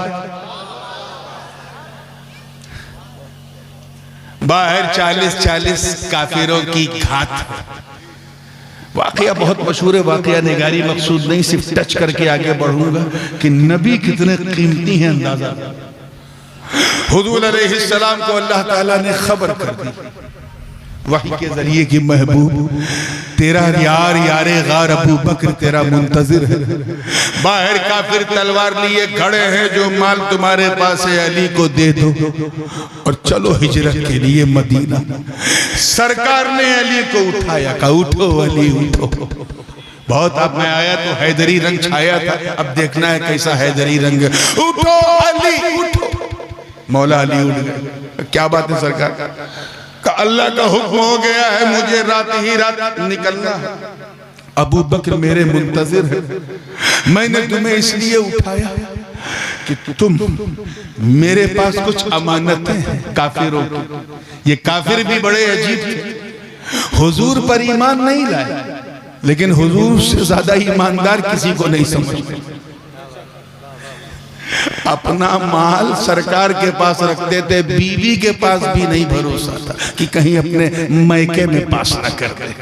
Speaker 1: बाहर 40-40 काफिरों की घात। वाकया बहुत मशहूर है, वाकया निगारी मकसूद नहीं, सिर्फ टच करके आगे बढ़ूंगा कि नबी कितने कीमती हैं अंदाजा। हुजूर अलैहिस्सलाम को अल्लाह ताला ने खबर कर दी वही के जरिए कि महबूब तेरा यार यारे गार अबू बकर तेरा मुंतजिर है। बाहर काफिर तलवार लिए खड़े हैं, जो माल तुम्हारे पास है अली को दे दो और चलो हिजरत के लिए मदीना। सरकार ने अली को उठाया, कहा उठो अली उठो। बहुत आप में आया तो हैदरी रंग छाया था, अब देखना है कैसा हैदरी रंग। उठो अली उठो। मौला अली उठ गए। क्या बात है सरकार? का अल्लाह का हुक्म हो गया है, मुझे रात ही रात निकलना है। अबू बकर मेरे मुंतजिर है। मैंने तुम्हें इसलिए उठाया कि तुम मेरे पास कुछ अमानतें हैं काफिरों की। ये काफिर भी बड़े अजीब थे, हुजूर पर ईमान नहीं लाए, लेकिन हुजूर से ज्यादा ईमानदार किसी को नहीं समझते। अपना माल सरकार के पास रखते थे, बीवी के पास भी नहीं भरोसा था कि कहीं अपने मैके में पास न कर दे।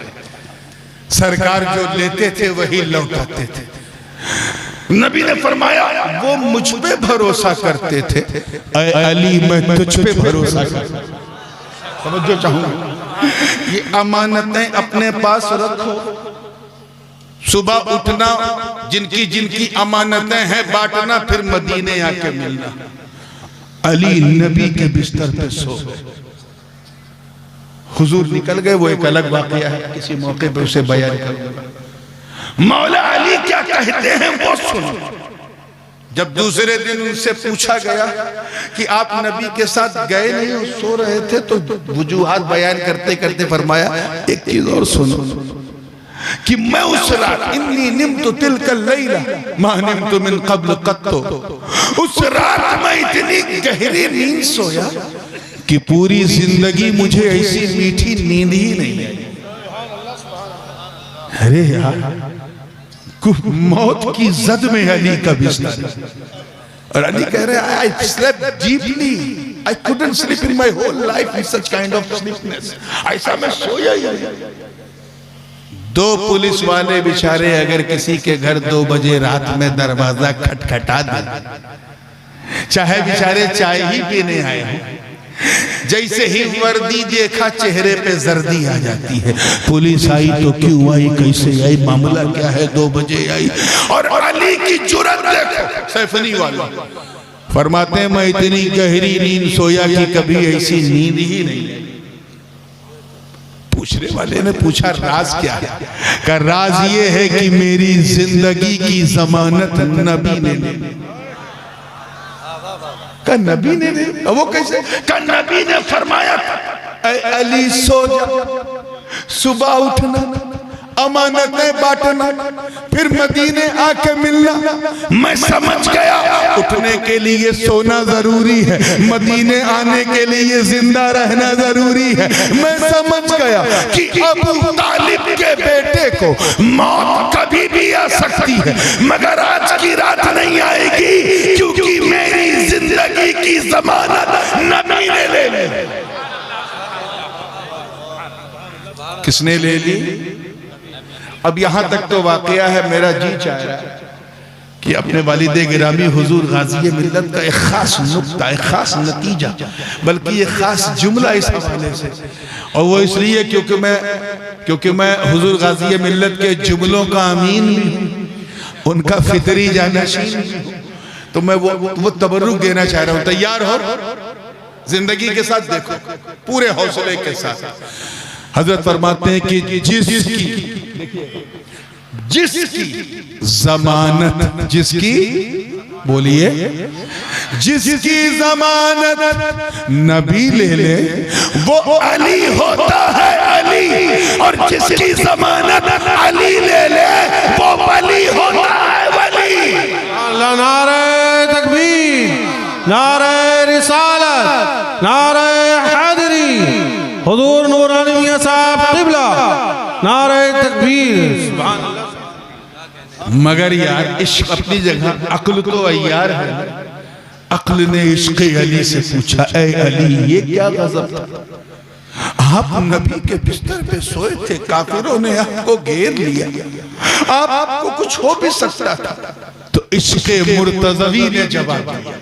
Speaker 1: सरकार जो लेते थे वही लौटाते थे। नबी ने फरमाया वो मुझ पे भरोसा करते थे, ऐ अली मैं तुझ पे भरोसा करता। समझो चाहूंगा, ये अमानतें अपने पास रखो। सुबह उठना, जिनकी जिनकी अमानतें हैं बांटना, फिर मदीने आके मिलना। अली नबी के बिस्तर पे सो गए, हुजूर निकल गए। वो एक अलग वाकया है, किसी मौके पे उसे बयान करूंगा। मौला अली क्या कहते हैं वो सुनो। जब दूसरे दिन उनसे पूछा गया कि आप नबी के साथ गए नहीं और सो रहे थे, तो वजूहात बयान करते करते फरमाया एक चीज और सुनो कि मैं उस रात इन्नी निम्तु तिलकल लैला मा निम्तु मिन क़ब्ल क़त्तु, उस रात में इतनी गहरी नींद सोया कि पूरी जिंदगी मुझे ऐसी मीठी नींद ही नहीं आई। अरे यार, मौत की जद में अली का बिस्तर, और अली कह रहे हैं I slept deeply, I couldn't sleep in my whole life in such kind of sleepness. ऐसा मैं सोया ही नहीं। दो पुलिस वाले बेचारे अगर किसी के घर 2 बजे रात में दरवाजा खटखटा दे, चाहे बेचारे चाय ही पीने आए हों, जैसे ही वर्दी देखा चेहरे पे जर्दी आ जाती है। पुलिस आई तो क्यों आई, कैसे आई, मामला क्या है, 2 बजे आई। और अली की जुर्रत देखो, सैफनी वाला फरमाते हैं मैं इतनी गहरी नींद सोया कि कभी ऐसी नींद ही नहीं। पूछने वाले ने पूछा राज क्या है? का राज ये है कि मेरी जिंदगी की जमानत नबी ने ली। का नबी ने ली? वो कैसे? का नबी ने फरमाया ऐ अली सो जा, सुबह उठना, अमानतें बांटना, फिर मदीने आके मिलना। मैं समझ गया उठने के लिए सोना जरूरी है, मदीने आने के लिए जिंदा रहना जरूरी है। मैं समझ गया कि अबू तालिब के बेटे को मौत कभी भी आ सकती है, मगर आज की रात नहीं आएगी, क्योंकि मेरी जिंदगी की जमानत नबी ने ले ली। किसने ले ली? अब यहां तक तो वाकया है, मेरा जी चाह रहा है कि अपने वालिद गिरामी हुजूर गाजी मिल्लत का एक खास नुक्ता, एक खास नतीजा, बल्कि एक खास जुमला इस हवाले से, और वो इसलिए क्योंकि मैं हुजूर गाजी मिल्लत के जुमलों का अमीन भी हूं, उनका फितरी जानशीन भी हूं, तो मैं वो तबर्रुक देना चाह रहा हूं। तैयार हो? जिंदगी के साथ देखो, पूरे हौसले के साथ। हजरत फरमाते हैं कि जिसकी जमानत, जिसकी बोलिए, जिसकी जमानत नबी ले ले वो अली होता है अली, और जिसकी जमानत अली ले ले वो वली होता है वली।
Speaker 2: नारे तकबीर, नारे रिसालत, नारे हैदरी, हुजूर नूरानी मियां साहब क़िबला, नारे तकबीर, सुभान अल्लाह।
Speaker 1: मगर यार इश्क अपनी जगह, अक्ल तो अय्यार है। अक्ल ने इश्क अली से पूछा ऐ अली ये क्या गजब था, आप नबी के बिस्तर पे सोए थे, काफिरों ने आपको घेर लिया, आपको कुछ हो भी सकता था। तो इश्क मुर्तज़वी ने जवाब दिया,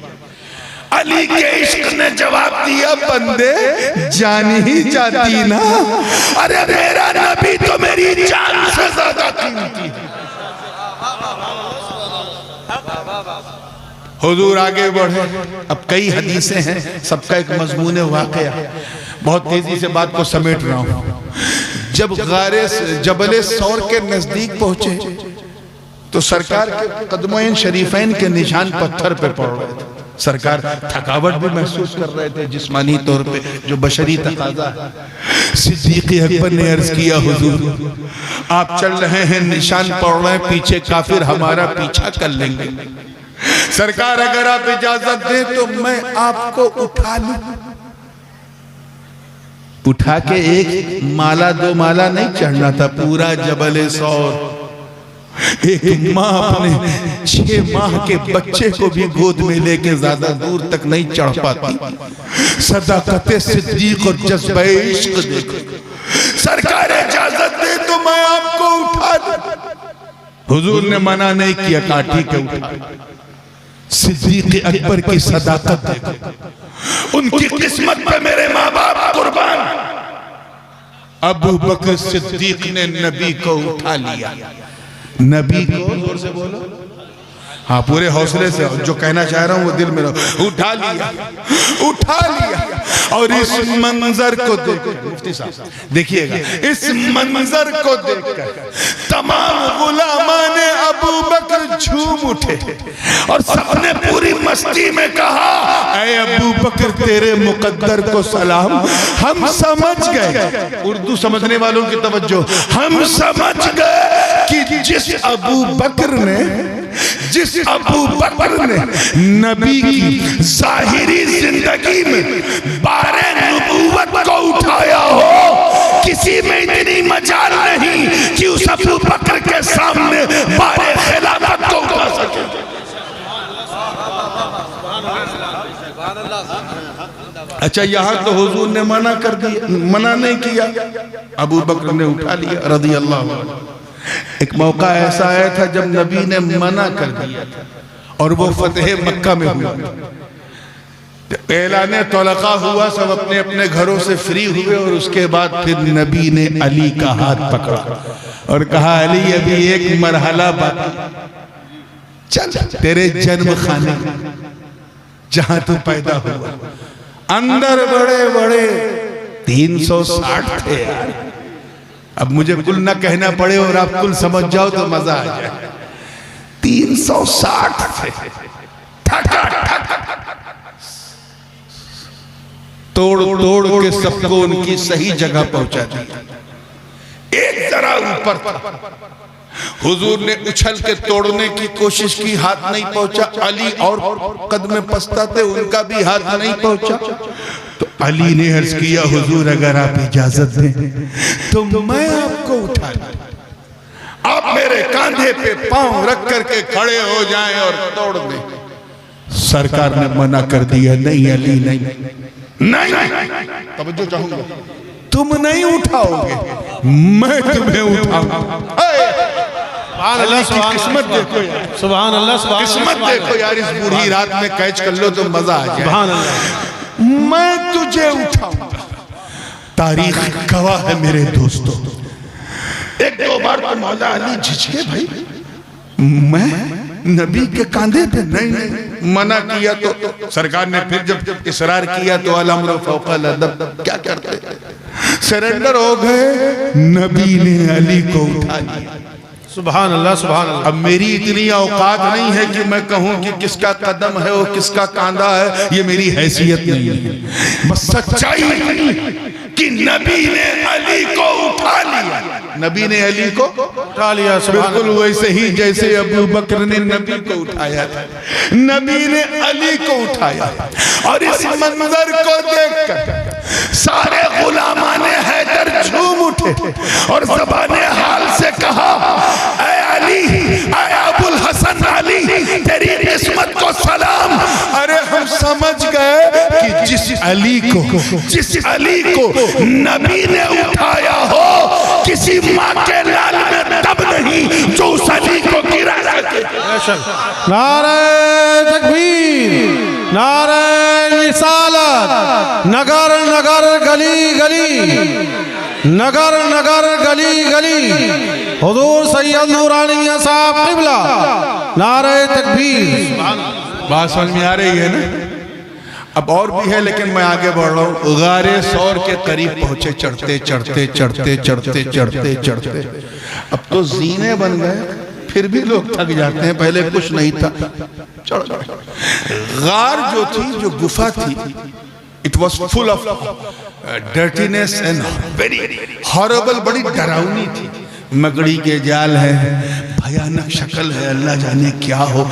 Speaker 1: अली के इश्क ने जवाब दिया, बंदे जान ही जाती ना, अरे मेरा नबी तो मेरी जान से ज्यादा कीमती है। हुजूर आगे बढ़े। अब कई हदीसें हैं, सबका एक मजमून वाक़या, बहुत तेजी से बात को समेट रहा हूं। जब गारे जबले सौर के नजदीक पहुंचे तो सरकार के कदमों शरीफैन के निशान पत्थर पे पड़ रहे थे। सरकार थकावट भी महसूस कर रहे थे जिस्मानी तौर पे, जो बशरी तकाजा है। सिद्दीक़ अकबर ने अर्ज किया, हुजूर आप चल रहे हैं, निशान पड़ रहे हैं, पीछे काफिर हमारा पीछा कर लेंगे। सरकार अगर आप इजाजत दें तो मैं आपको उठा लूं। उठा के एक माला 2 माला नहीं चढ़ना था, पूरा जबले सौर एक माँ अपने 6 माह के बच्चे को भी गोद में लेके ज्यादा दूर तक नहीं चढ़ पाती। सदाकते सिद्दीक और जज्बे इश्क देखो। सरकार इजाजत दे तो मैं आपको उठा दूं। हुजूर ने मना नहीं किया, कहा ठीक है उठा। सिद्दीक अकबर की सदाकत देखो, उनकी किस्मत पे मेरे माँ बाप कुर्बान। अबू बकर सिद्दीक ने नबी को उठा लिया। नबी को जोर से बोलो, हाँ पूरे हौसले से, जो कहना चाह रहा हूं वो दिल में रहो। उठा लिया, उठा लिया। और इस मंजर को देखो मुफ्ती साहब, देखिएगा इस मंजर को देखकर तमाम गुलामाने अबू बकर झूम उठे और सबने पूरी मस्ती में कहा, ऐ अबू बकर तेरे मुकद्दर को सलाम। हम समझ गए, उर्दू समझने वालों की तवज्जो, हम समझ गए कि जिस अबू बकर ने नबी की जाहिरी जिंदगी में बारे नबूवत को उठाया हो, किसी में इतनी मजाल नहीं कि उस अबू बकर के सामने बारे खिलाफत को उठा सके। अच्छा यहाँ तो हुजूर ने मना कर दिया, मना नहीं किया, अबू बकर ने उठा लिया रज़ी अल्लाह अन्हु। एक मौका ऐसा आया था जब नबी ने मना कर दिया था और वो फतेह मक्का में हुआ। ऐलाने तौलका हुआ, सब अपने अपने घरों से फ्री हुए और उसके बाद फिर नबी ने अली का हाथ पकड़ा और कहा, अली अभी एक मरहला बाकी, चल तेरे जन्म खाने जहां तू पैदा हुआ, अंदर बड़े बड़े 360 थे यार। अब मुझे कुल ना कहना पड़े और आप कुल समझ जाओ तो मजा आ जाए। 360 थे, तोड़ तोड़ के सबको उनकी सही जगह पहुंचा दिया। एक जरा ऊपर था, हुजूर ने उछल के तोड़ने की कोशिश की, हाथ नहीं पहुंचा। अली और कद में पछता थे, उनका भी हाथ नहीं पहुंचा। तो अली ने अर्ज किया, हुजूर अगर आप इजाजत दें तो मैं आपको उठा लूं, आप मेरे कांधे पे पांव रख करके खड़े हो जाएं और तोड़ दें। सरकार ने मना कर दिया, नहीं अली नहीं, तवज्जो चाहूंगा, तुम नहीं उठाओगे, मैं तुम्हें उठाऊंगा। किस्मत देखो यार,
Speaker 2: सुभान अल्लाह,
Speaker 1: किस्मत देखो यार, इस बूढ़ी रात में कैच कर लो तो मजा आ जाए। मैं तुझे उठाऊंगा। तारीख गवाह है मेरे दोस्तों। एक दो बार तो मौला अली झिझके, भाई मैं नबी के कांधे पे नहीं, मना किया तो सरकार ने फिर जब इसरार किया तो अल-अम्र फौक़ल अदब, क्या करते, सरेंडर हो गए। नबी ने अली को उठा लिया।
Speaker 2: सुभान अल्लाह, सुभान अल्लाह।
Speaker 1: अब मेरी इतनी औकात नहीं है कि मैं कहूं कि किसका कदम है और किसका कांधा है, ये मेरी हैसियत नहीं है। बस सच्चाई कि नबी ने अली को उठा लिया, नबी ने अली को
Speaker 2: उठा लिया।
Speaker 1: बिल्कुल वैसे ही जैसे अबू बकर ने नबी को उठाया था, नबी ने अली को उठाया। और इस मंजर को देखकर सारे गुलामाने हैदर झूम उठे और ज़बाने हाल से कहा, ऐ अली, ऐ अबुल हसन अली, तेरी किस्मत को सलाम। अरे हम समझ गए कि जिस अली को नबी ने उठाया हो, किसी माँ के लाल में तब नहीं जो उस अली को गिरा सके।
Speaker 2: नारे तकबीर, नारे रिसालत, नगर नगर गली गली, नगर नगर गली गली, हुजूर सैयद नूरानी मियां साहब क़िबला, नारे तकबीर।
Speaker 1: बात समझ में आ रही है ना? अब और भी है लेकिन मैं आगे बढ़ रहा हूँ। गारे सौर के करीब पहुंचे, चढ़ते चढ़ते चढ़ते चढ़ते चढ़ते चढ़ते, अब तो जीने बन गए, फिर भी लोग थक जाते हैं, पहले कुछ नहीं था। गार जो थी, जो गुफा थी, it was full of dirtiness and very horrible, बड़ी डरावनी थी। मकड़ी के जाल है, भयानक शक्ल है, अल्लाह जाने क्या हो,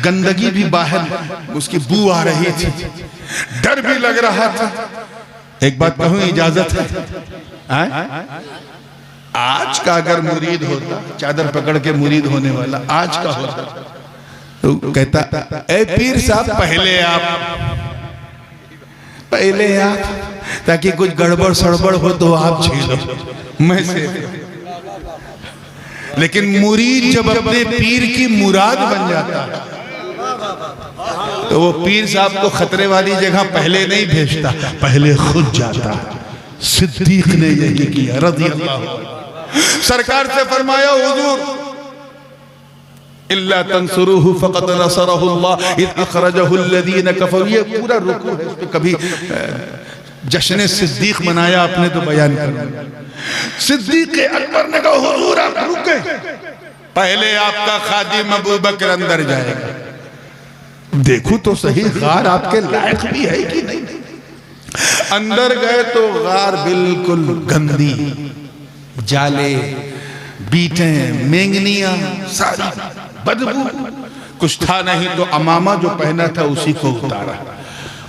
Speaker 1: गंदगी भी बाहर उसकी बू आ रही थी, डर भी लग रहा था। एक बात कहूं, इजाजत है? आज का अगर मुरीद होता, चादर पकड़ के मुरीद होने वाला आज का होता तो कहता, ए पीर साहब पहले आप, ताकि कुछ गड़बड़ सड़बड़ हो तो आप झेलो, मैं से। लेकिन मुरीद जब अपने पीर की मुराद बन जाता है तो वो पीर साहब को खतरे वाली जगह पहले नहीं भेजता, पहले खुद जाता। सिद्दीक ने यही किया रज़ी अल्लाह। सरकार से फरमाया, हुजूर इल्ला तंसुरूहु फक़द नसरहुल्लाह इज़ अख़रजहु अल्लज़ीना कफ़रू। ये पूरा रुकू है, इस पे कभी जश्न सिद्दीक मनाया आपने तो बयान कर। सिद्दीक अकबर ने कहा, हुजूर आप रुके, पहले आपका खादिम अबू बकर अंदर जाएगा, देखो तो सही गार आपके लायक भी है कि नहीं। अंदर गए तो गार बिल्कुल गंदी, जाले, बीटे, मेंगनियां, सारी बदबू, कुछ था नहीं तो अमामा जो पहना था उसी को उतारा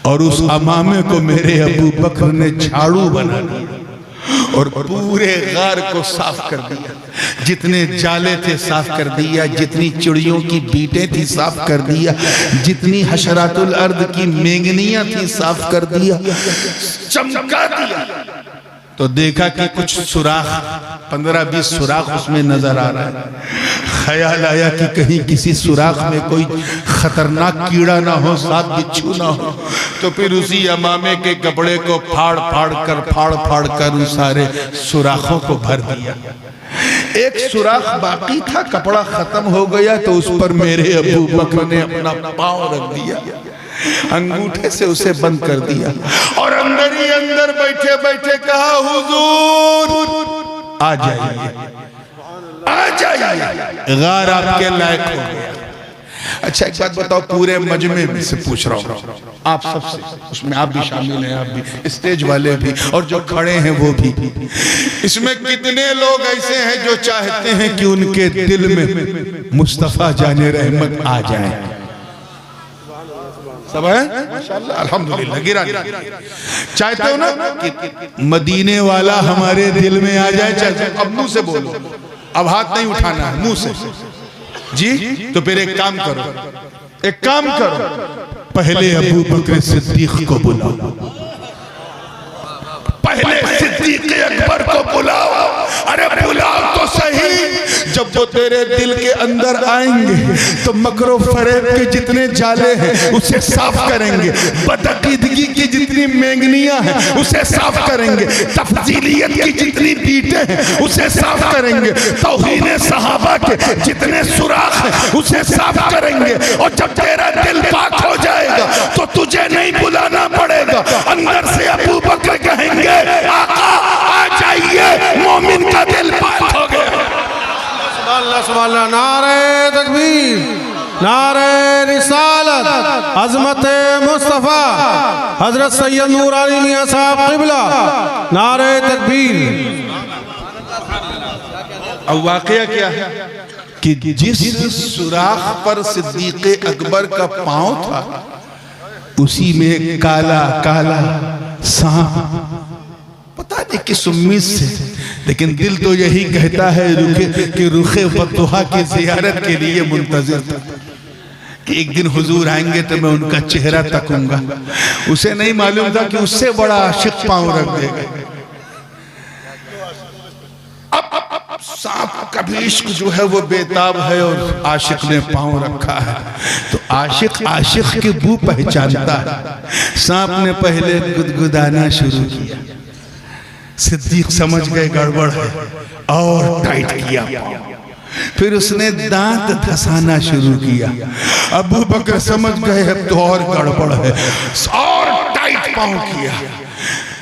Speaker 1: और उस अमामे को मेरे अबू बकर ने झाड़ू बना दिया और पूरे गार को साफ कर दिया। जितने जाले थे साफ कर दिया, जितनी चिड़ियों की बीटें थी साफ कर दिया, जितनी हशरातुल अर्द की मेंगनियां थी साफ कर दिया, चमका दिया। तो देखा कि कुछ सुराख, 15-20 सुराख उसमें नजर आ रहा है। ख्याल आया कि कहीं किसी सुराख में कोई खतरनाक कीड़ा ना हो, सांप बिच्छू ना हो। तो फिर उसी अमामे के कपड़े को फाड़ फाड़ कर उन सारे सुराखों को भर दिया। एक सुराख बाकी था, कपड़ा खत्म हो गया, तो उस पर मेरे अबू बकर ने अपना पांव रख दिया, अंगूठे से उसे बंद कर दिया और अंदर ही अंदर बैठे बैठे कहा, हुजूर आ जाइए, आ जाइए, गार आपके लायक हो गया। अच्छा एक बात बताओ, पूरे मजमे में से पूछ रहा हूँ आप सबसे, उसमें आप भी शामिल हैं, आप भी, स्टेज वाले भी और जो खड़े हैं वो भी, इसमें कितने लोग ऐसे हैं जो चाहते हैं कि उनके दिल में मुस्तफा जाने रहमत आ जाए? सब है माशाअल्लाह, अल्हम्दुलिल्लाह। गिरा चाहते हो ना कि मदीने वाला हमारे दिल में आ जाए? चाहते? अब मुंह से बोलो, अब हाथ नहीं उठाना है, मुंह से जी। तो फिर एक काम करो, पहले अबू बकर सिद्दीक को बुलाओ, पहले सिद्दीक अकबर को बुलाओ। अरे बुलाओ तो सही। जब वो तेरे दिल के अंदर आएंगे तो मकरो फरेब के जितने जाले हैं उसे साफ करेंगे, बदअकीदगी की जितनी मेंगनियां हैं उसे साफ करेंगे, तफजीलियत की जितनी बीटें हैं उसे साफ करेंगे, तौहीन सहाबा के जितने सुराख हैं उसे साफ करेंगे। और जब तेरा दिल पाक हो जाएगा तो तुझे नहीं बुलाना पड़ेगा, अंदर से अबू बकर कहेंगे, आका आ जाइए, मोमिन का दिल पाक हो गया।
Speaker 2: सुभान अल्लाह, नारे तकबीर, नारे रिसालत, अज़मत मुस्तफ़ा हजरत सैयद नूरानी मियां साहब क़िबला, नारे तकबीर।
Speaker 1: अब वाक़या क्या है कि जिस सुराख पर सिद्दीक़ अकबर का पांव था उसी में काला काला सांप, पता नहीं किस उम्मीद से, लेकिन दिल तो यही कहता है कि रुखे बद्दुहा की ज़ियारत के लिए मुंतज़िर था कि एक दिन हुजूर आएंगे तो मैं उनका चेहरा तकूंगा। उसे नहीं मालूम था कि उससे बड़ा आशिक पांव रख देगा। अब सांप का भी इश्क जो है वो बेताब है और आशिक ने पांव रखा है, तो आशिक की बू पहचानता है। सांप ने पहले गुदगुदाना शुरू किया, सिद्दीक समझ गए गड़बड़ है और टाइट किया, फिर उसने दांत धसाना शुरू किया। अबू बकर समझ गए अब तो और गड़बड़ है और टाइट पांव किया।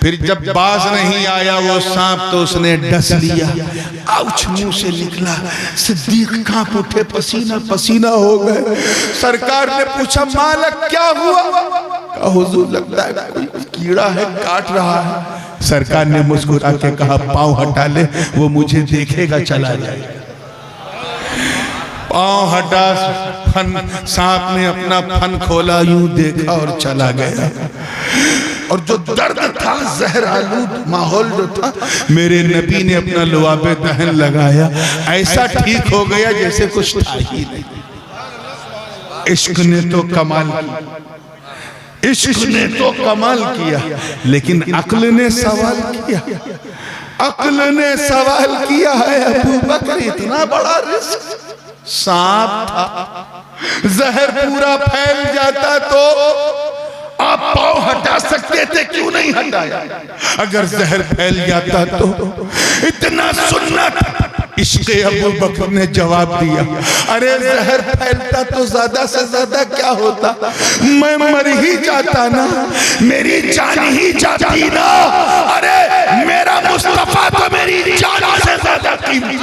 Speaker 1: फिर जब बाज नहीं आया वो सांप तो उसने डस लिया, आउच मुंह से निकला। सिद्दीक कांप उठे, पसीना पसीना हो गए। सरकार ने पूछा, मालक क्या हुआ? हुजूर लगता है कोई कीड़ा है काट रहा है। सरकार ने मुस्कुरा के कहा, पांव हटा ले, वो मुझे देखेगा चला जाएगा। पांव हटा, फन सांप ने अपना फन खोला, यूं देखा और चला गया। और जो दर्द था, जहर आलूद माहौल जो था, मेरे नबी ने अपना लुआबे दहन लगाया, ऐसा ठीक हो गया जैसे कुछ था ही नहीं। इश्क ने तो कमाल, इश्क ने तो कमाल किया, लेकिन अक्ल ने सवाल किया। अक्ल ने सवाल किया है, अबू बकर इतना बड़ा रिस्क, सांप था, जहर पूरा फैल जाता तो आप पाँव हटा सकते थे, क्यों नहीं हटाया? अगर जहर फैल जाता तो इतना सुनना था। इश्क़ अबू बकर ने जवाब दिया, अरे जहर फैलता तो ज्यादा से ज्यादा क्या होता, मैं मर ही जाता ना, मेरी जान ही जाती ना। अरे मेरा मुस्तफा तो मेरी जान से ज्यादा कीमती।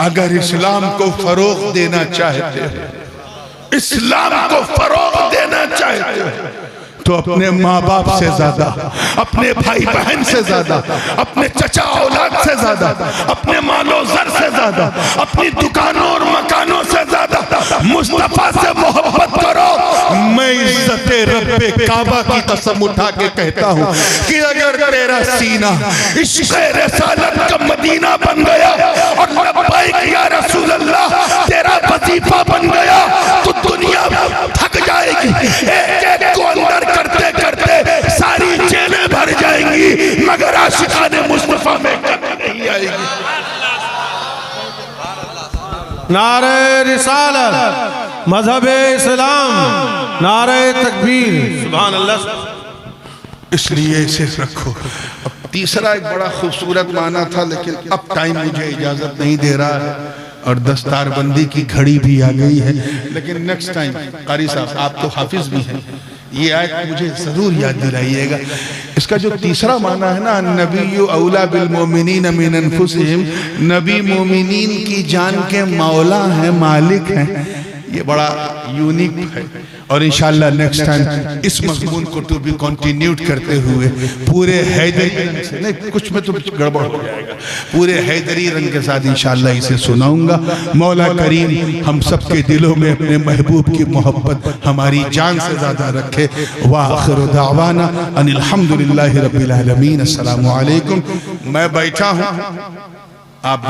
Speaker 1: अगर इस्लाम को फरोग देना चाहते हो, इस्लाम को फरोग देना चाहते हो, तो अपने माँ बाप से ज्यादा, अपने भाई बहन से ज्यादा, अपने चचा औलाद से ज्यादा, अपने मालो जर से ज्यादा, अपनी दुकानों और मकानों से ज्यादा मुस्तफा से मोहब्बत करो। मैं इज्जते रब्बे काबा की कसम उठा के कहता हूँ कि अगर तेरा सीना इश्क़ रसालत का मदीना बन गया और लब्बैक या रसूल अल्लाह तेरा वजीफा बन गया, तो दुनिया थक जाएगी। एक को अंदर करते करते सारी जेलें भर जाएंगी, मगर आशिकाने मुस्तफा में कभी नहीं आएगी।
Speaker 2: नारे रिसालत, मजहबे इस्लाम, नारे तकबीर, सुभान अल्लाह।
Speaker 1: इसलिए इसे रखो। अब तीसरा एक बड़ा खूबसूरत माना था, लेकिन अब टाइम मुझे इजाजत नहीं दे रहा है और दस्तारबंदी की घड़ी भी आ गई है, लेकिन नेक्स्ट टाइम कारी साहब आप तो हाफिज भी हैं, ये आयत मुझे जरूर याद दिलाइएगा। इसका जो तीसरा माना है ना, नबी औला बिल मोमिनीन मिन अनफुसिहिम, नबी मोमिनीन की जान के मौला हैं, मालिक हैं, ये बड़ा यूनिक है। और इंशाल्लाह नेक्स्ट टाइम इस मज़मून को तो भी कंटिन्यू करते हुए पूरे हैदरी रंग से, नहीं कुछ में तो गड़बड़ हो जाएगा, पूरे हैदरी रंग के साथ इंशाल्लाह इसे सुनाऊंगा। मौला करीम हम सब के दिलों में अपने महबूब की मोहब्बत हमारी जान से ज्यादा रखे। व आखिर दावाना अनिल हम्दुलिल्लाहि रब्बिल आलमीन। अस्सलामु अलैकुम। मैं बैठा हूँ, आप